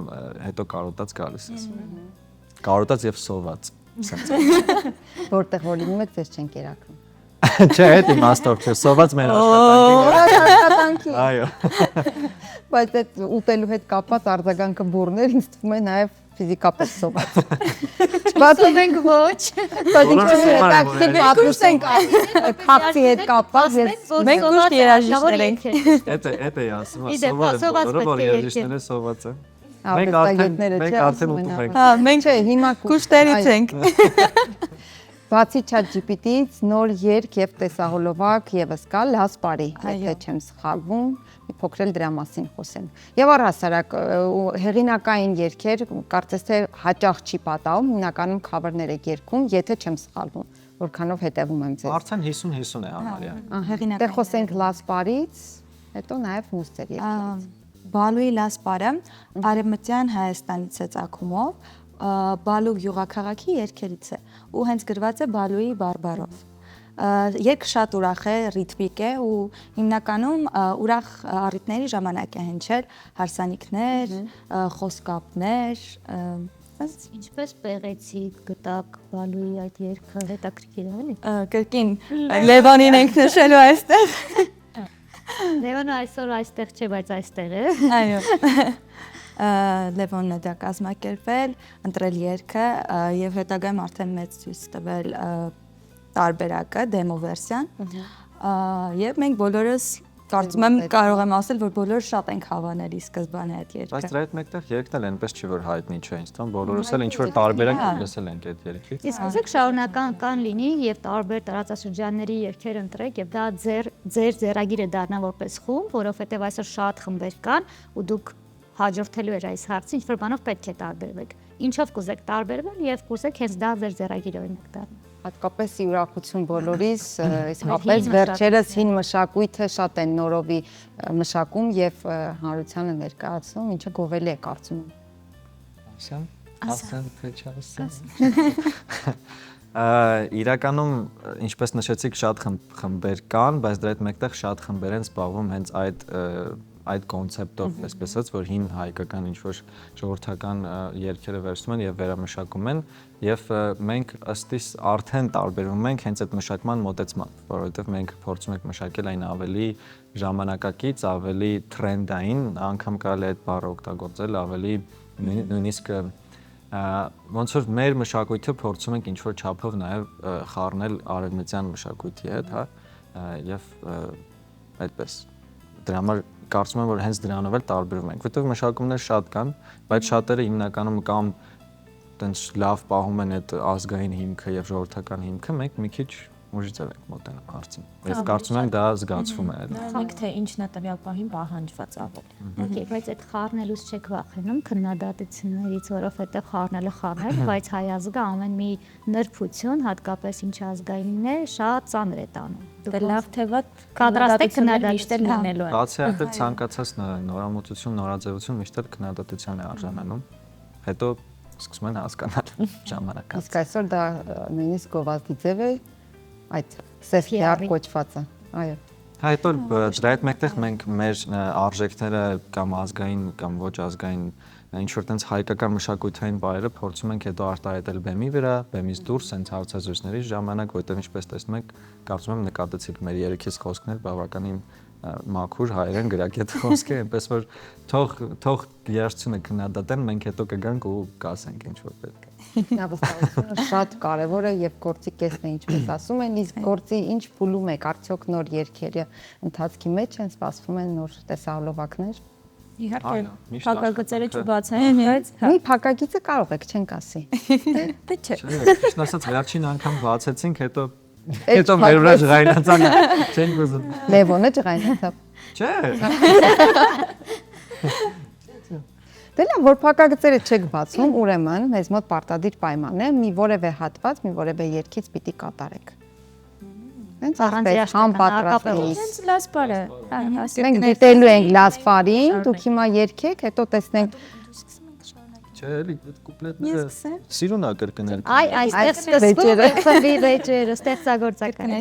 հետո կարոտած գալիս ես։ Կարոտած եւ սոված։ Որտեղ որ լինում է, ձեզ չեն կերակրում։ Չէ, այդ իմաստով չէ, սոված մեր աշխատանքի։ Այո։ Բայց այդ ուտելու հետ կապված արձագանքը բուրներ ինձ թվում է նաև ֆիզիկապես սոված։ Բացում ենք ոչ։ Բայց ինչպես հետաքրքիր պատմենք քապի հետ կապված Մենք ուշ երաժիշտներ ենք։ Էդ է ասում, սոված որ երաժիշտները սոված են։ Մենք արդեն ուտում ենք։ Հա, մենք չէ, հիմա կուշտերից ենք։ Բացի ChatGPT-ից նոր երգ եւ տեսահոլովակ եւս կա Լասպարի, եթե չեմ սխալվում, մի փոքր էլ դրա մասին խոսենք։ Եվ առհասարակ հեղինակային երգեր, կարծես թե հաճախ չի պատահում, հիմնականում cover-ներ եք երգում, եթե չեմ սխալվում, որքանով հետևում եմ ձեզ։ Արդեն 50-50 է համարյա։ Հեղինակային։ Դե խոսենք Լասպարից, հետո նաեւ մուստեր երգերից։ Բալուի Լասպարը Արևմտյան Հայաստանից է ծագումով, Բալու գյուղաքաղաքի երգերից է ու հենց գրված է Բալուի բարբառով։ Երգը շատ ուրախ է, ռիթմիկ է ու հիմնականում ուրախ առիթների ժամանակ է հնչել հարսանիքներ, խոսքապներ, Ինչպես պեղեցիք, գտակ Բալուի այդ երգը հետաքրքիր է, էլի։ Կրկին Լևոնին ենք նշելու այստեղ։ Լևոնը այսօր այստեղ չէ, բայց այստեղ է։ Այո։ Լևոնն է դա կազմակերպել, ընտրել երգը եւ հետագայում արդեն մեծ ցույց տվել տարբերակը, դեմո վերսիան։ Եվ մենք բոլորս կարծում եմ կարող եմ ասել, որ բոլորը շատ ենք հավանել ի սկզբանե այդ երգը։ Բայց դրա հետ մեկտեղ երգն էլ այնպես չի որ հայտնի չէ, ինձ թվում բոլորս էլ ինչ որ տարբերակ լսել ենք այդ երգից։ Իսկ ուզեք շարունակական լինի եւ տարբեր տարածաշրջանների երգեր ընտրեք եւ դա ձեր ձեռագիրը դառնա որպես խումբ, որովհետեւ այսօր շատ խմբեր կան ու դուք հաջորդելու էր այս հարցը, ինչ որ բանով պետք է տարբերվեք։ Ինչով կուզեք տարբերվել եւ կուզեք հենց դա ձեր ձեռագիրը օրինակ դառնա։ Հատկապես ուրախություն բոլորիս, իսկապես վերջերս հին մշակույթը շատ են նորովի մշակում եւ հանրությանը ներկայացնում, ինչը գովելի է կարծում եմ։ Ասեմ, թե չասեմ։ Իրականում ինչպես նշեցիք շատ խմբեր կան, բայց դրա հետ մեկտեղ շատ խմբեր են զբաղվում հենց այդ կոնցեպտով, այսպես ասած, որ հին հայկական ինչ-որ ժողովրդական երգերը վերցնում են եւ վերամշակում են եւ մենք ըստիս արդեն տարբերվում ենք հենց այդ մշակման մոտեցմամբ, որովհետեւ մենք փորձում ենք մշակել այն ավելի ժամանակակից, ավելի տրենդային, անգամ կարելի է այդ բառը օգտագործել, ավելի նույնիսկ ոնց որ մեր մշակույթը փորձում ենք ինչ-որ չափով նաեւ խառնել արևմտյան մշակույթի հետ, հա, եւ այդպես դրա համար կարծում եմ որ հենց դրանով էլ տարբերվում ենք, որովհետեւ մշակումներ շատ կան, բայց շատերը հիմնականում կամ տենց լավ պահում են այդ ազգային հիմքը եւ ժողովրդական հիմքը, մենք մի քիչ ուժից ենք մոտենում հարցին։ Ես կարծում եմ դա զգացվում է։ Մենք թե ինչն է տվյալ պահին պահանջված ավելի։ Okay, բայց այդ խառնելուց չեք վախենում քննադատություններից, որովհետև խառնելը խառնել, բայց հայ ազգը ամեն մի նրբություն, հատկապես ինչ ազգայինն է, շատ ծանր է տանում։ Դե լավ թե վատ Պատրաստ եք միշտ էլ լինելու են։ Բացի այդ ցանկացած նորամուծություն, նորաձևություն միշտ էլ քննադատության է արժանանում։ Հետո սկսում են հասկանալ ժամանակը։ Իսկ այսօր դա նույնիսկ գովազդի ձև է այդ սեֆիար կոչվածը։ Այո։ Հետո դրա հետ մեկտեղ մենք մեր արժեքները կամ ազգային կամ ոչ ազգային ինչ որ տենց հայկական մշակութային բարերը փորձում ենք հետո արտահայտել բեմի վրա, բեմից դուրս հենց հարցազրույցների ժամանակ, որտեղ ինչպես տեսնում եք, կարծում եմ նկատեցիք մեր երեքից խոսքներ բավականին մաքուր հայերեն գրագետ խոսք է, այնպես որ թող երաշխությունը քննադատեն, մենք հետո կգանք ու կասենք ինչ որ պետք է։ Ինքնավստահությունը շատ կարևոր է եւ գործի կեսն է, ինչպես ասում են, իսկ գործի ինչ փուլում եք, արդյոք նոր երգերը ընթացքի մեջ են, սպասվում են նոր տեսահոլովակներ։ Իհարկե, փակագծերը չբացեն, բայց Մի փակագիծը կարող եք, չենք ասի։ դե չէ։ Ճիշտ ասած վերջին անգամ բացեցինք, հետո մեր վրա ժղայնացան, չենք ուզում։ Լևոնը ջղայնացավ։ Չէ։ Դե լավ, որ փակագծերը չեք բացում, ուրեմն մեզ մոտ պարտադիր պայման է, մի որևէ հատված, մի որևէ երգից պիտի կատարեք։ Հենց այսպես համապատրաստվից։ Հենց լասպար է։ Մենք դիտելու ենք լասպարին, դուք հիմա երգեք, հետո տեսնենք Չէ, էլի այդ կուպլետները սիրուն է կրկնել։ Այ այստեղ Ռեջերը։ սկսվի ռեջերը, ստեղծագործական։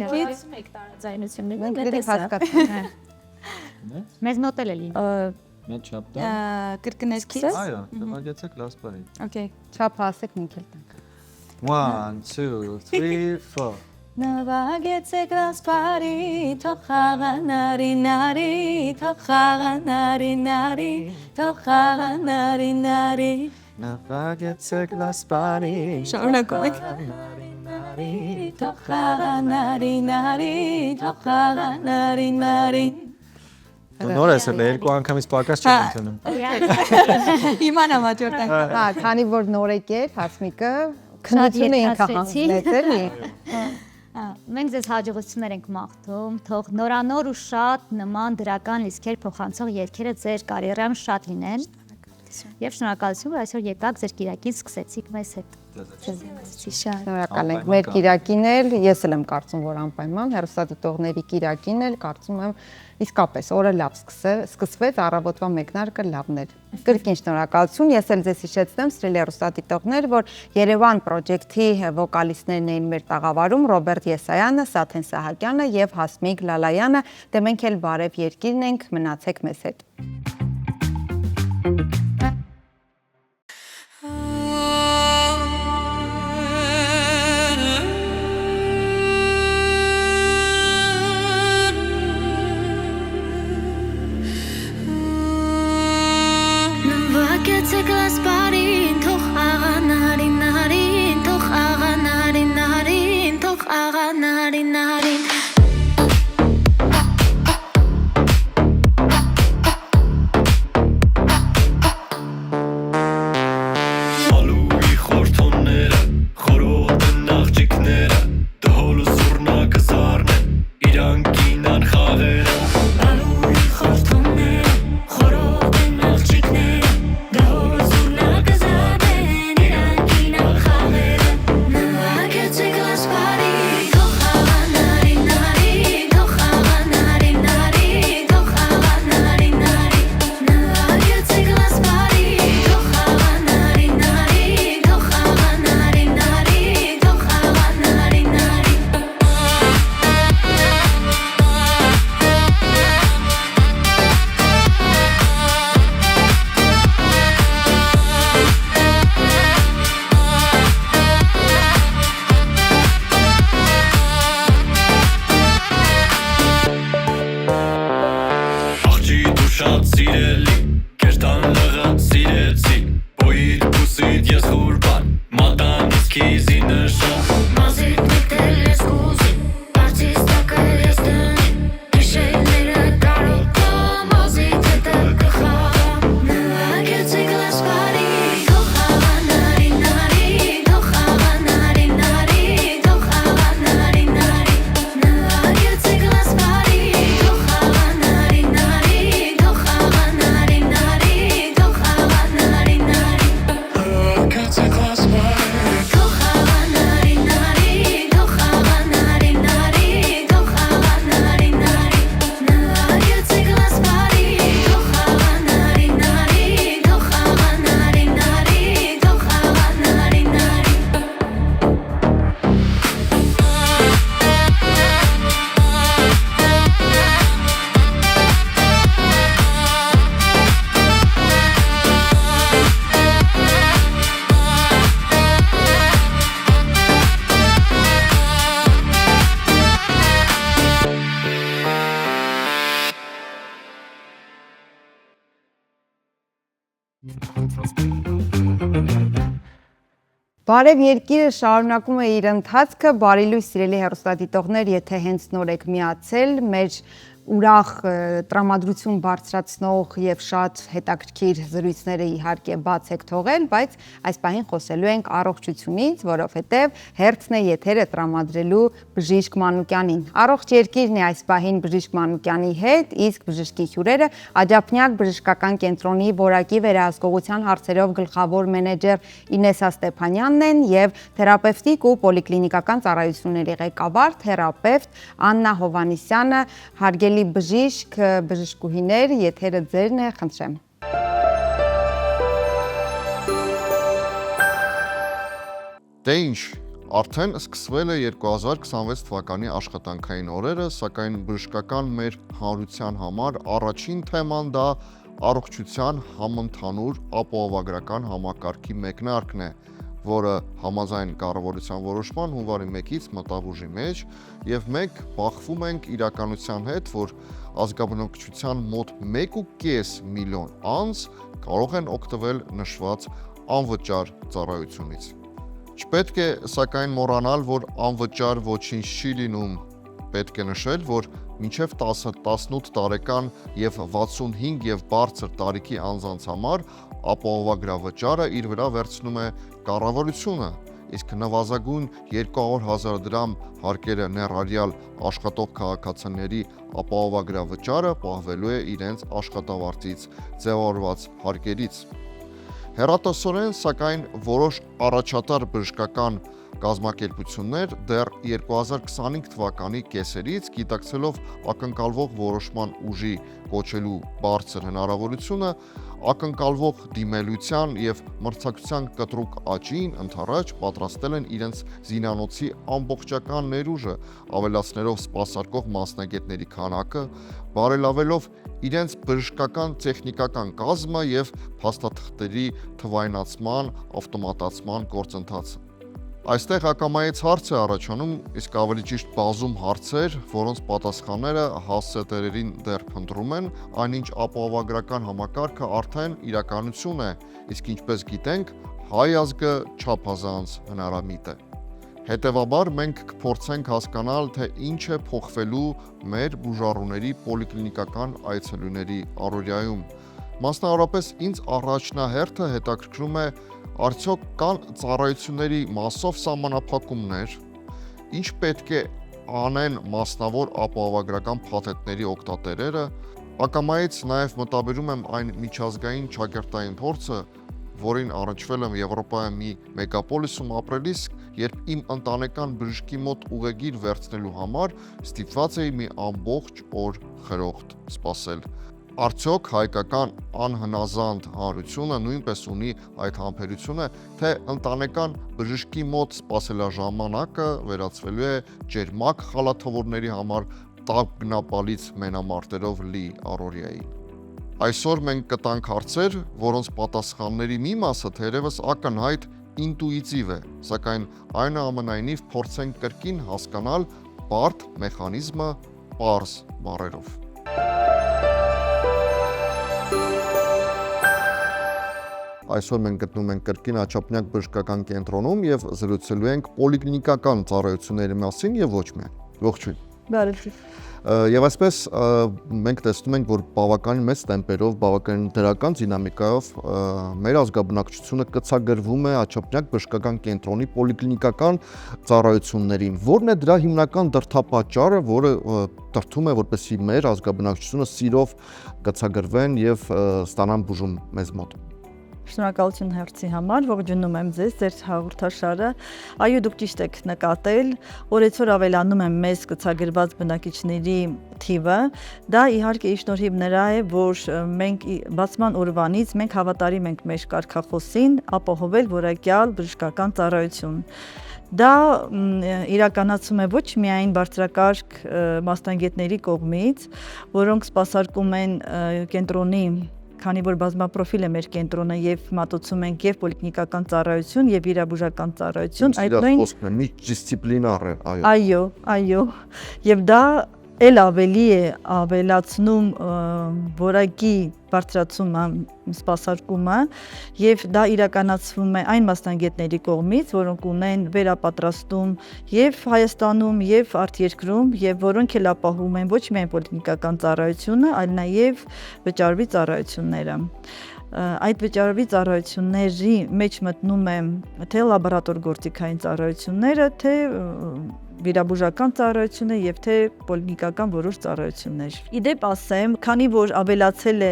Մեկ տարաձայնություններ մենք դե դեռ հասկացանք։ Մեզ մոտ էլ լինի։ Մեծ չափ դա։ Կրկնեցքից։ Այո, նվագեցեք լասպարին։ Okay։ Չափ հասեք մենք էլ տանք։ 1 2 3 4 Նվագեցեք լասպարի, թող խաղանարի նարի, թող խաղանարի նարի, թող խաղանարի նարի։ Նվագեցեք լասպարի։ Շարունակում եք։ Թող խաղանարի նարի, թող խաղանարի նարի։ Նոր ես էլ երկու անգամից պակաս չեմ ընդունում։ Իմանամ հաջորդ անգամ։ Հա, քանի որ նոր եկեր, Հասմիկը քննությունը ինքը հանձնեց էլի։ Մենք ձեզ հաջողություններ ենք մաղթում, թող նորանոր ու շատ նման դրական լիցքեր փոխանցող երգերը ձեր կարիերայում շատ լինեն։ Եվ շնորհակալություն, որ այսօր եկաք ձեր կիրակին սկսեցիք մեզ հետ։ Շնորհակալ ենք։ Մեր կիրակին էլ, ես էլ եմ կարծում, որ անպայման հեռուստադիտողների կիրակին էլ կարծում եմ իսկապես օրը լավ սկսվեց, առավոտվա մեկնարկը լավն էր։ Կրկին շնորհակալություն, ես էլ ձեզ հիշեցնեմ, սիրելի հեռուստադիտողներ, որ Երևան պրոջեկտի վոկալիստներն էին մեր տաղավարում Ռոբերտ Եսայանը, Սաթեն Սահակյանը եւ Հասմիկ Լալայանը, դե մենք էլ բարև երկիրն ենք, մնացեք մեզ հետ։ Նվագեցեք լասպարին, թող աղանարի նարին, թող աղանարի նարին, թող աղանարի նարին շատ սիրելի Կերտան լղած սիրեցի Բոյիդ պուսիդ ես խուրբան Մատանից քիզի նշան Մազիտ միտել ես կուզի Բարձիս տակը ես տնի Դիշելները կարոտա Մազիտ հետը կխա Նվագեցի գլաս բարի Դոխաղա նարի նարի Դոխաղա նարի նարի Դոխաղա նարի նարի Նվագեցի գլաս բարի Դոխաղա նարի նարի Դոխաղա նարի նարի Դոխաղա նարի նարի Կացե կլաս բարի Դոխաղա նարի նարի Դոխաղա նարի նարի Դոխաղա նարի նարի Նվագեցի գլաս բարի Դոխաղա նարի նարի Դոխաղա նարի նարի Դոխաղա նարի նարի Բարև երկիրը շարունակում է իր ընթացքը, բարի լույս սիրելի հեռուստադիտողներ, եթե հենց նոր եք միացել, մեր ուրախ տրամադրություն բարձրացնող եւ շատ հետաքրքիր զրույցները իհարկե բաց եք թողել, բայց այս պահին խոսելու ենք առողջությունից, որովհետեւ հերթն է եթերը տրամադրելու Բժիշկ Մանուկյանին։ Առողջ երկիրն է այս պահին Բժիշկ Մանուկյանի հետ, իսկ բժշկի հյուրերը Աջափնյակ բժշկական կենտրոնի որակի վերահսկողության հարցերով գլխավոր մենեջեր Ինեսա Ստեփանյանն են եւ թերապևտիկ ու պոլիկլինիկական ծառայությունների ղեկավար թերապևտ Աննա Հովանիսյանը, հարգելի բժիշկ, բժշկուհիներ, եթերը ձերն է, խնդրեմ։ Դե ինչ, արդեն սկսվել է 2026 թվականի աշխատանքային օրերը, սակայն բժշկական մեր հանրության համար առաջին թեման դա առողջության համընդհանուր ապահովագրական համակարգի մեկնարկն է, որը համաձայն կառավարության որոշման հունվարի 1-ից մտավ ուժի մեջ եւ մենք բախվում ենք իրականության հետ, որ ազգաբնակչության մոտ 1.5 միլիոն անձ կարող են օգտվել նշված անվճար ծառայությունից։ Չպետք է սակայն մոռանալ, որ անվճար ոչինչ չի լինում։ Պետք է նշել, որ մինչև 10-18 տարեկան եւ 65 եւ բարձր տարիքի անձանց համար ապահովագրավճարը իր վրա վերցնում է կառավարությունը, իսկ նվազագույն 200,000 դրամ հարկերը ներառյալ աշխատող քաղաքացիների ապահովագրավճարը պահվելու է իրենց աշխատավարձից ձևավորված հարկերից։ Հեռատոսորեն, սակայն որոշ առաջատար բժշկական կազմակերպություններ դեռ 2025 թվականի կեսերից գիտակցելով ակնկալվող որոշման ուժի կոչելու բարձր հնարավորությունը, ակնկալվող դիմելության եւ մրցակցության կտրուկ աճին ընդառաջ պատրաստել են իրենց զինանոցի ամբողջական ներուժը, ավելացնելով սպասարկող մասնագետների քանակը, բարելավելով իրենց բժշկական տեխնիկական կազմը եւ փաստաթղթերի թվայնացման, ավտոմատացման գործընթացը։ Այստեղ ակամայից հարց է առաջանում, իսկ ավելի ճիշտ բազում հարցեր, որոնց պատասխանները հասցեթերերին դեռ փնտրում են, այնինչ ապահովագրական համակարգը արդեն իրականություն է, իսկ ինչպես գիտենք, հայ ազգը չափազանց հնարամիտ է։ Հետևաբար մենք կփորձենք հասկանալ, թե ինչ է փոխվելու մեր բուժառուների պոլիկլինիկական այցելուների առօրյայում։ Մասնավորապես ինձ առաջնահերթը հետաքրքրում է արդյոք կան ծառայությունների մասով սահմանափակումներ, ինչ պետք է անեն մասնավոր ապահովագրական փաթեթների օգտատերերը, ակամայից նաև մտաբերում եմ այն միջազգային ճակերտային փորձը, որին առնչվել եմ Եվրոպայում մի մեգապոլիսում ապրելիս, երբ իմ ընտանեկան բժշկի մոտ ուղեգիր վերցնելու համար ստիպված էի մի ամբողջ օր խրոխտ սպասել։ Արդյոք հայկական անհնազանդ հանրությունը նույնպես ունի այդ համբերությունը, թե ընտանեկան բժշկի մոտ սպասելաժամանակը վերածվելու է ջերմակ խալաթավորների համար տագնապալից մենամարտերով լի առօրյայի։ Այսօր մենք կտանք հարցեր, որոնց պատասխանների մի մասը թերևս ակնհայտ ինտուիտիվ է, սակայն այնուամենայնիվ փորձենք կրկին հասկանալ բարդ մեխանիզմը պարզ բառերով։ այսօր մենք գտնվում ենք կրկին Աչափնյակ բժշկական կենտրոնում եւ զրուցելու ենք պոլիկլինիկական ծառայությունների մասին եւ ոչ միայն։ Ողջույն։ Բարև։ Եվ այսպես մենք տեսնում ենք, որ բավականին մեծ տեմպերով, բավականին դրական դինամիկայով մեր ազգաբնակչությունը կցագրվում է Աչափնյակ բժշկական կենտրոնի պոլիկլինիկական ծառայություններին։ Որն է դրա հիմնական դրդապատճառը, որը դրդում է, որպեսզի մեր ազգաբնակչությունը սիրով կցագրվեն եւ ստանան բուժում մեզ մոտ։ Շնորհակալություն հերթի համար, ողջունում եմ ձեզ, ձեր հաղորդաշարը։ Այո, դուք ճիշտ եք նկատել, օրեցօր ավելանում է մեզ կցագրված բնակիչների թիվը։ Դա իհարկե ի շնորհիվ նրա է, որ մենք բացման օրվանից մենք հավատարիմ ենք մեր կարգախոսին ապահովել որակյալ բժշկական ծառայություն։ Դա իրականացում է ոչ միայն բարձրակարգ մասնագետների կողմից, որոնք սպասարկում են կենտրոնի, քանի որ բազմապրոֆիլ է մեր կենտրոնը եւ մատուցում ենք եւ պոլիկլինիկական ծառայություն եւ վիրաբուժական ծառայություն, այդ նույն միջդիսցիպլինար է, այո, եւ դա էլ ավելի է ավելացնում որակի բարձրացումը, սպասարկումը եւ դա իրականացվում է այն մասնագետների կողմից, որոնք ունեն վերապատրաստում եւ Հայաստանում եւ արտերկրում եւ որոնք էլ ապահովում են ոչ միայն պոլիկլինիկական ծառայությունը, այլ նաեւ վճարվի ծառայությունները։ Այդ վճարվի ծառայությունների մեջ մտնում է թե լաբորատոր գործիքային ծառայությունները, թե վիրաբուժական ծառայությունը եւ թե պոլիկլինիկական որոշ ծառայություններ։ Իդեպ ասեմ, քանի որ ավելացել է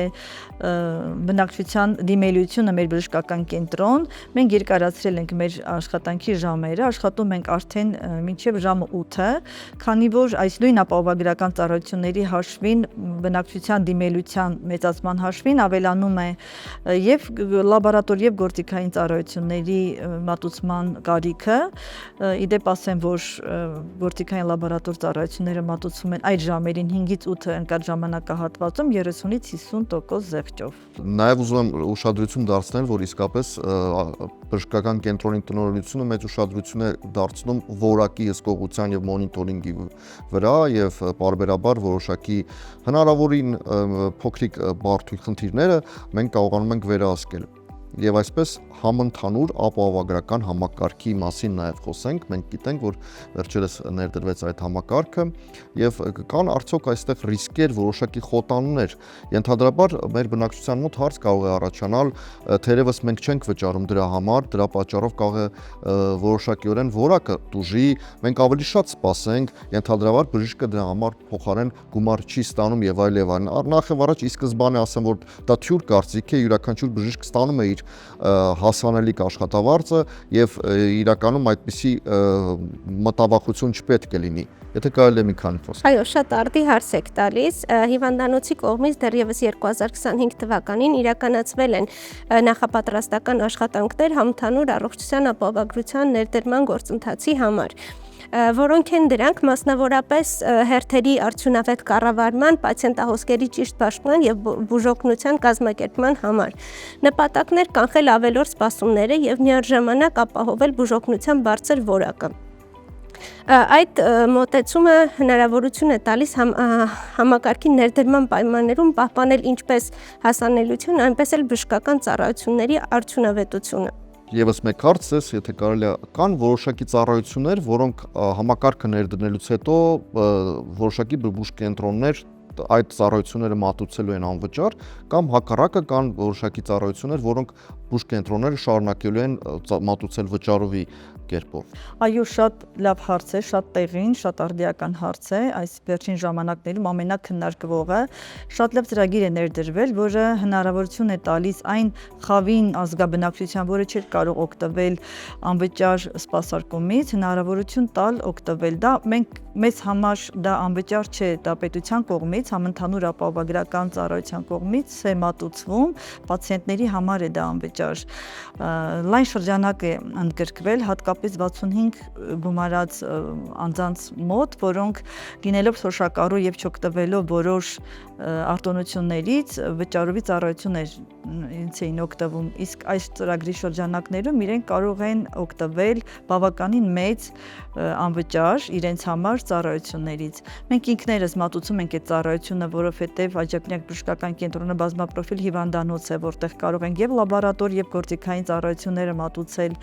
բնակչության դիմելիությունը մեր բժշկական կենտրոն, մենք երկարացրել ենք մեր աշխատանքի ժամերը, աշխատում ենք արդեն մինչև ժամը 8-ը, քանի որ այս նույն ապահովագրական ծառայությունների հաշվին բնակչության դիմելիության մեծացման հաշվին ավելանում է եւ լաբորատոր եւ գործիքային ծառայությունների մատուցման կարիքը։ Իդեպ ասեմ, որ գործիքային լաբորատոր ծառայությունները մատուցվում են այդ ժամերին 5-ից 8 ընկած ժամանակահատվածում 30-ից 50% զեղչով։ Նաև ուզում եմ ուշադրություն դարձնել, որ իսկապես բժշկական կենտրոնի տնօրինությունը մեծ ուշադրություն է դարձնում որակի հսկողության եւ մոնիտորինգի վրա եւ պարբերաբար որոշակի հնարավորին փոքրիկ բարդույթ խնդիրները մենք կարողանում ենք վերահսկել։ Եվ այսպես համընդհանուր ապահովագրական համակարգի մասին նաև խոսենք, մենք գիտենք, որ վերջերս ներդրվեց այդ համակարգը եւ կան արդյոք այստեղ ռիսկեր, որոշակի խոտանումներ։ Ենթադրաբար մեր բնակչության մոտ հարց կարող է առաջանալ, թերևս մենք չենք վճարում դրա համար, դրա պատճառով կարող է որոշակիորեն որակը տուժի, մենք ավելի շատ սպասենք, ենթադրաբար բժիշկը դրա համար փոխարեն գումար չի ստանում եւ այլ եւ այլն։ Նախ եւ առաջ ի սկզբանե ասեմ, որ դա թյուր կարծիք է, յուրաքանչյուր բժիշկ ստանում է իր հասանելիք աշխատավարձը եւ իրականում այդպիսի մտավախություն չպետք է լինի։ Եթե կարելի է մի քանի խոսք։ Այո, շատ արդի հարց եք տալիս։ Հիվանդանոցի կողմից դեռևս 2025 թվականին իրականացվել են նախապատրաստական աշխատանքներ համընդհանուր առողջության ապահովագրության ներդրման գործընթացի համար, որոնք են դրանք մասնավորապես հերթերի արդյունավետ կառավարման, պացիենտահոսքերի ճիշտ պաշտպան եւ բուժօգնության կազմակերպման համար։ Նպատակներ կանխել ավելորդ սպասումները եւ միաժամանակ ապահովել բուժօգնության բարձր որակը։ Այդ մոտեցումը հնարավորություն է տալիս համակարգի ներդրման պայմաններում պահպանել ինչպես հասանելիություն, այնպես էլ բժշկական ծառայությունների արդյունավետությունը։ Եվս մեկ հարց է, եթե կարելի է, կան որոշակի ծառայություններ, որոնք համակարգը ներդնելուց հետո որոշակի բուժկենտրոններ այդ ծառայությունները մատուցելու են անվճար, կամ հակառակը կան որոշակի ծառայություններ, որոնք բուժկենտրոնները շարունակելու են մատուցել վճարովի կերպով։ Այո, շատ լավ հարց է, շատ տեղին, շատ արդիական հարց է, այս վերջին ժամանակներում ամենակննարկվողը, շատ լավ ծրագիր է ներդրվել, որը հնարավորություն է տալիս այն խավին ազգաբնակչության, որը չէր կարող օգտվել անվճար սպասարկումից, հնարավորություն տալ օգտվել։ Դա մեզ համար դա անվճար չէ, դա պետության կողմից, համընդհանուր ապահովագրական ծառայության կողմից է մատուցվում, պացիենտների համար է դա անվճար։ Լայն շրջանակ է ընդգրկվել, հատկապես 65 գումարած անձանց մոտ, որոնք լինելով սոշակառու եւ չօգտվելով որոշ արտոնություններից վճարովի ծառայություններ ինձ էին օգտվում, իսկ այս ծրագրի շրջանակներում իրենք կարող են օգտվել բավականին մեծ անվճար իրենց համար ծառայություններից։ Մենք ինքներս մատուցում ենք այդ ծառայությունը, որովհետև Աչափնյակ բժշկական կենտրոնը բազմապրոֆիլ հիվանդանոց է, որտեղ կարող ենք եւ լաբորատոր լաբորատոր եւ գործիքային ծառայությունները մատուցել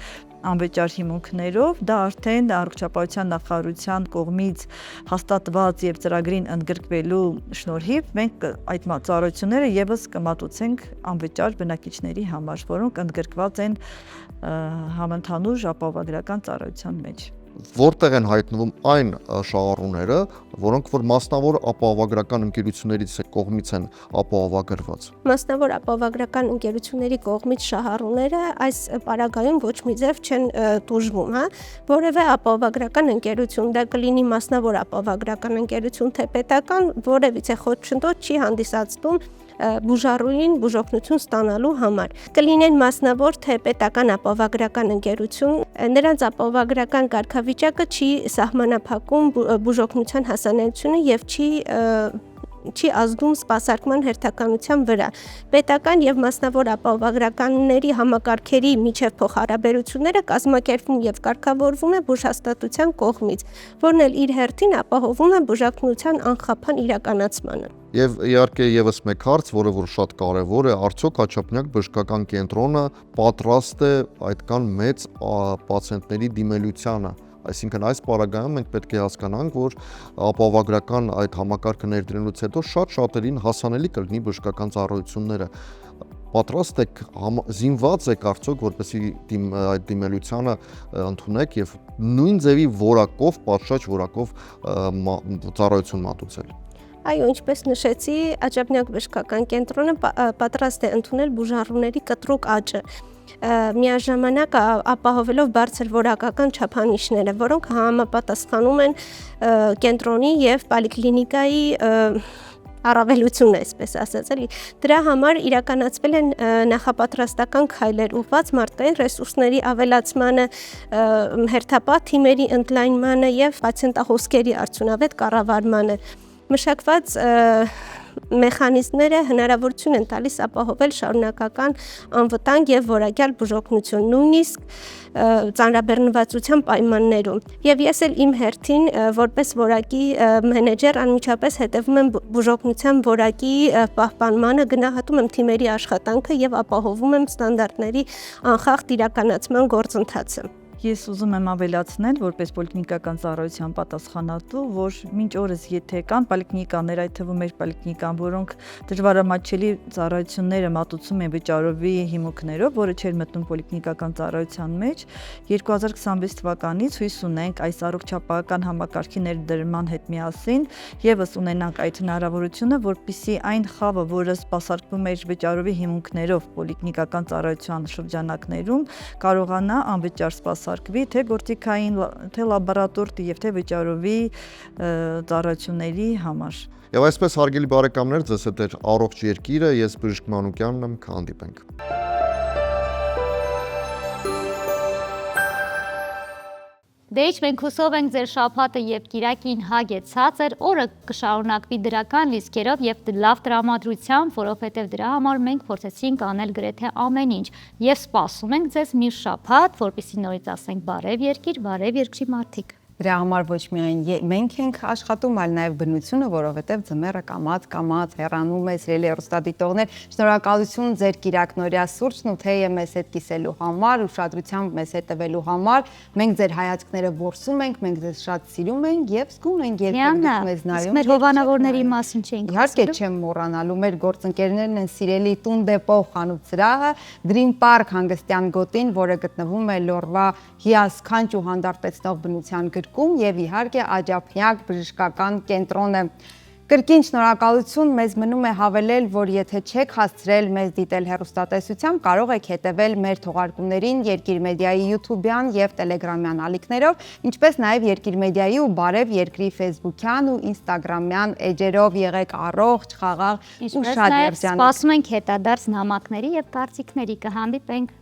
անվճար հիմունքներով, դա արդեն առողջապահության նախարարության կողմից հաստատված եւ ծրագրին ընդգրկվելու շնորհիվ մենք այդ ծառայությունները եւս կմատուցենք անվճար բնակիչների համար, որոնք ընդգրկված են համընդհանուր ապահովագրական ծառայության մեջ։ Որտեղ են հայտնվում այն շահառուները, որոնք որ մասնավոր ապահովագրական ընկերություններից կողմից են ապահովագրված։ Մասնավոր ապահովագրական ընկերությունների կողմից շահառուները այս պարագայում ոչ մի ձև չեն տուժվում, հա, որևէ ապահովագրական ընկերություն, դա կլինի մասնավոր ապահովագրական ընկերություն, թե պետական, որևիցե խոչընդոտ չի հանդիսացնում բուժառուին բուժօգնություն ստանալու համար։ Կլինեն մասնավոր թե պետական ապահովագրական ընկերություն, նրանց ապահովագրական կարգավիճակը չի սահմանափակում բուժօգնության հասանելիությունը եւ չի ազդում սպասարկման հերթականության վրա։ Պետական եւ մասնավոր ապահովագրականների համակարգերի միջև փոխհարաբերությունները կազմակերպվում եւ կարգավորվում է բուժհաստատության կողմից, որն էլ իր հերթին ապահովում է բուժօգնության անխափան իրականացմանը։ Եվ իհարկե եւս մեկ հարց, որը որ շատ կարեւոր է, արդյոք Հաչափնյակ բժշկական կենտրոնը պատրաստ է այդքան մեծ պացիենտների դիմելությանը։ Այսինքն այս պարագայում մենք պետք է հասկանանք, որ ապահովագրական այդ համակարգը ներդրելուց հետո շատերին հասանելի կլինի բժշկական ծառայությունները։ Պատրաստ եք, զինված եք արդյոք, որպեսզի այդ դիմելությանը ընդունեք եւ նույն ձևի որակով, պատշաճ որակով ծառայություն մատուցել։ Այո, ինչպես նշեցի, Հաչափնյակ բժշկական կենտրոնը պատրաստ է ընդունել բուժառուների կտրուկ աճը, միաժամանակ ապահովելով բարձր որակական չափանիշները, որոնք համապատասխանում են կենտրոնի եւ պոլիկլինիկայի առավելությունը, այսպես ասած, էլի։ Դրա համար իրականացվել են նախապատրաստական քայլեր ուղղված մարդկային ռեսուրսների ավելացմանը, հերթապահ թիմերի ընդլայնմանը եւ պացիենտահոսքերի արդյունավետ կառավարմանը։ Մշակված մեխանիզմները հնարավորություն են տալիս ապահովել շարունակական անվտանգ եւ որակյալ բուժօգնություն, նույնիսկ ծանրաբեռնվածության պայմաններում։ Եվ ես էլ իմ հերթին որպես որակի մենեջեր անմիջապես հետևում եմ բուժօգնության որակի պահպանմանը, գնահատում եմ թիմերի աշխատանքը եւ ապահովում եմ ստանդարտների անխախտ իրականացման գործընթացը։ Ես ուզում եմ ավելացնել, որպես պոլիկլինիկական ծառայության պատասխանատու, որ մինչ օրս եթե կան պոլիկլինիկաներ, այդ թվում մեր պոլիկլինիկան, որոնք դժվարամատչելի ծառայությունները մատուցում են վճարովի հիմունքներով, որը չէր մտնում պոլիկլինիկական ծառայության մեջ, 2026 թվականից հույս ունենք այս առողջապահական համակարգի ներդրման հետ միասին եւս ունենանք այդ հնարավորությունը, որպեսզի այն խավը, որը սպասարկվում էր վճարովի հիմունքներով պոլիկլինիկական ծառայության շրջանակներում, կարողանա անվճար սպասարկվի թե գործիքային, թե լաբորատոր եւ թե վճարովի ծառայությունների համար։ Եվ այսպես հարգելի բարեկամներ, ձեզ հետ էր Առողջ երկիրը, ես Բժիշկ Մանուկյանն եմ, կհանդիպենք։ Դե ինչ մենք հուսով ենք ձեր շաբաթը եւ կիրակին հագեցած էր, օրը կշարունակվի դրական լիցքերով եւ լավ տրամադրությամբ, որովհետեւ դրա համար մենք փորձեցինք անել գրեթե ամեն ինչ եւ սպասում ենք ձեզ մյուս շաբաթ, որպեսզի նորից ասենք բարև երկիր, բարև երկրի մարդիկ։ Դրա համար ոչ միայն մենք ենք աշխատում, այլ նաև բնությունը, որովհետև ձմեռը կամած հեռանում է, սիրելի հեռուստադիտողներ, շնորհակալություն ձեր կիրակնօրյա սուրճն ու թեյը մեզ հետ կիսելու համար, ուշադրությամբ մեզ հետ տվելու համար։ Մենք ձեր հայացքները որսում ենք, մենք ձեզ շատ սիրում ենք եւ զգում ենք, երբ դուք մեզ նայում եք։ Մեր հովանավորների մասին չենք Իհարկե չեմ մոռանալու, մեր գործընկերներն են սիրելի Տուն Դեպո խանութ սրահը, Green Park հանգստյան գոտին, որը գտնվում է Լոռվա հիասքանչ ու հանդարտեցնող բնության գրկում եւ իհարկե Հաչափնյակ բժշկական կենտրոնը։ Կրկին շնորհակալություն, մեզ մնում է հավելել, որ եթե չեք հասցրել մեզ դիտել հեռուստատեսությամբ, կարող եք հետևել մեր թողարկումներին Երկիր մեդիայի YouTube-յան եւ Telegram-յան ալիքներով, ինչպես նաեւ Երկիր մեդիայի ու Բարև երկրի Facebook-յան ու Instagram-յան էջերով եղեք առողջ, խաղաղ ու շատ երջանիկ։ Սպասում ենք հետադարձ նամակների եւ կարծիքների, կհանդիպենք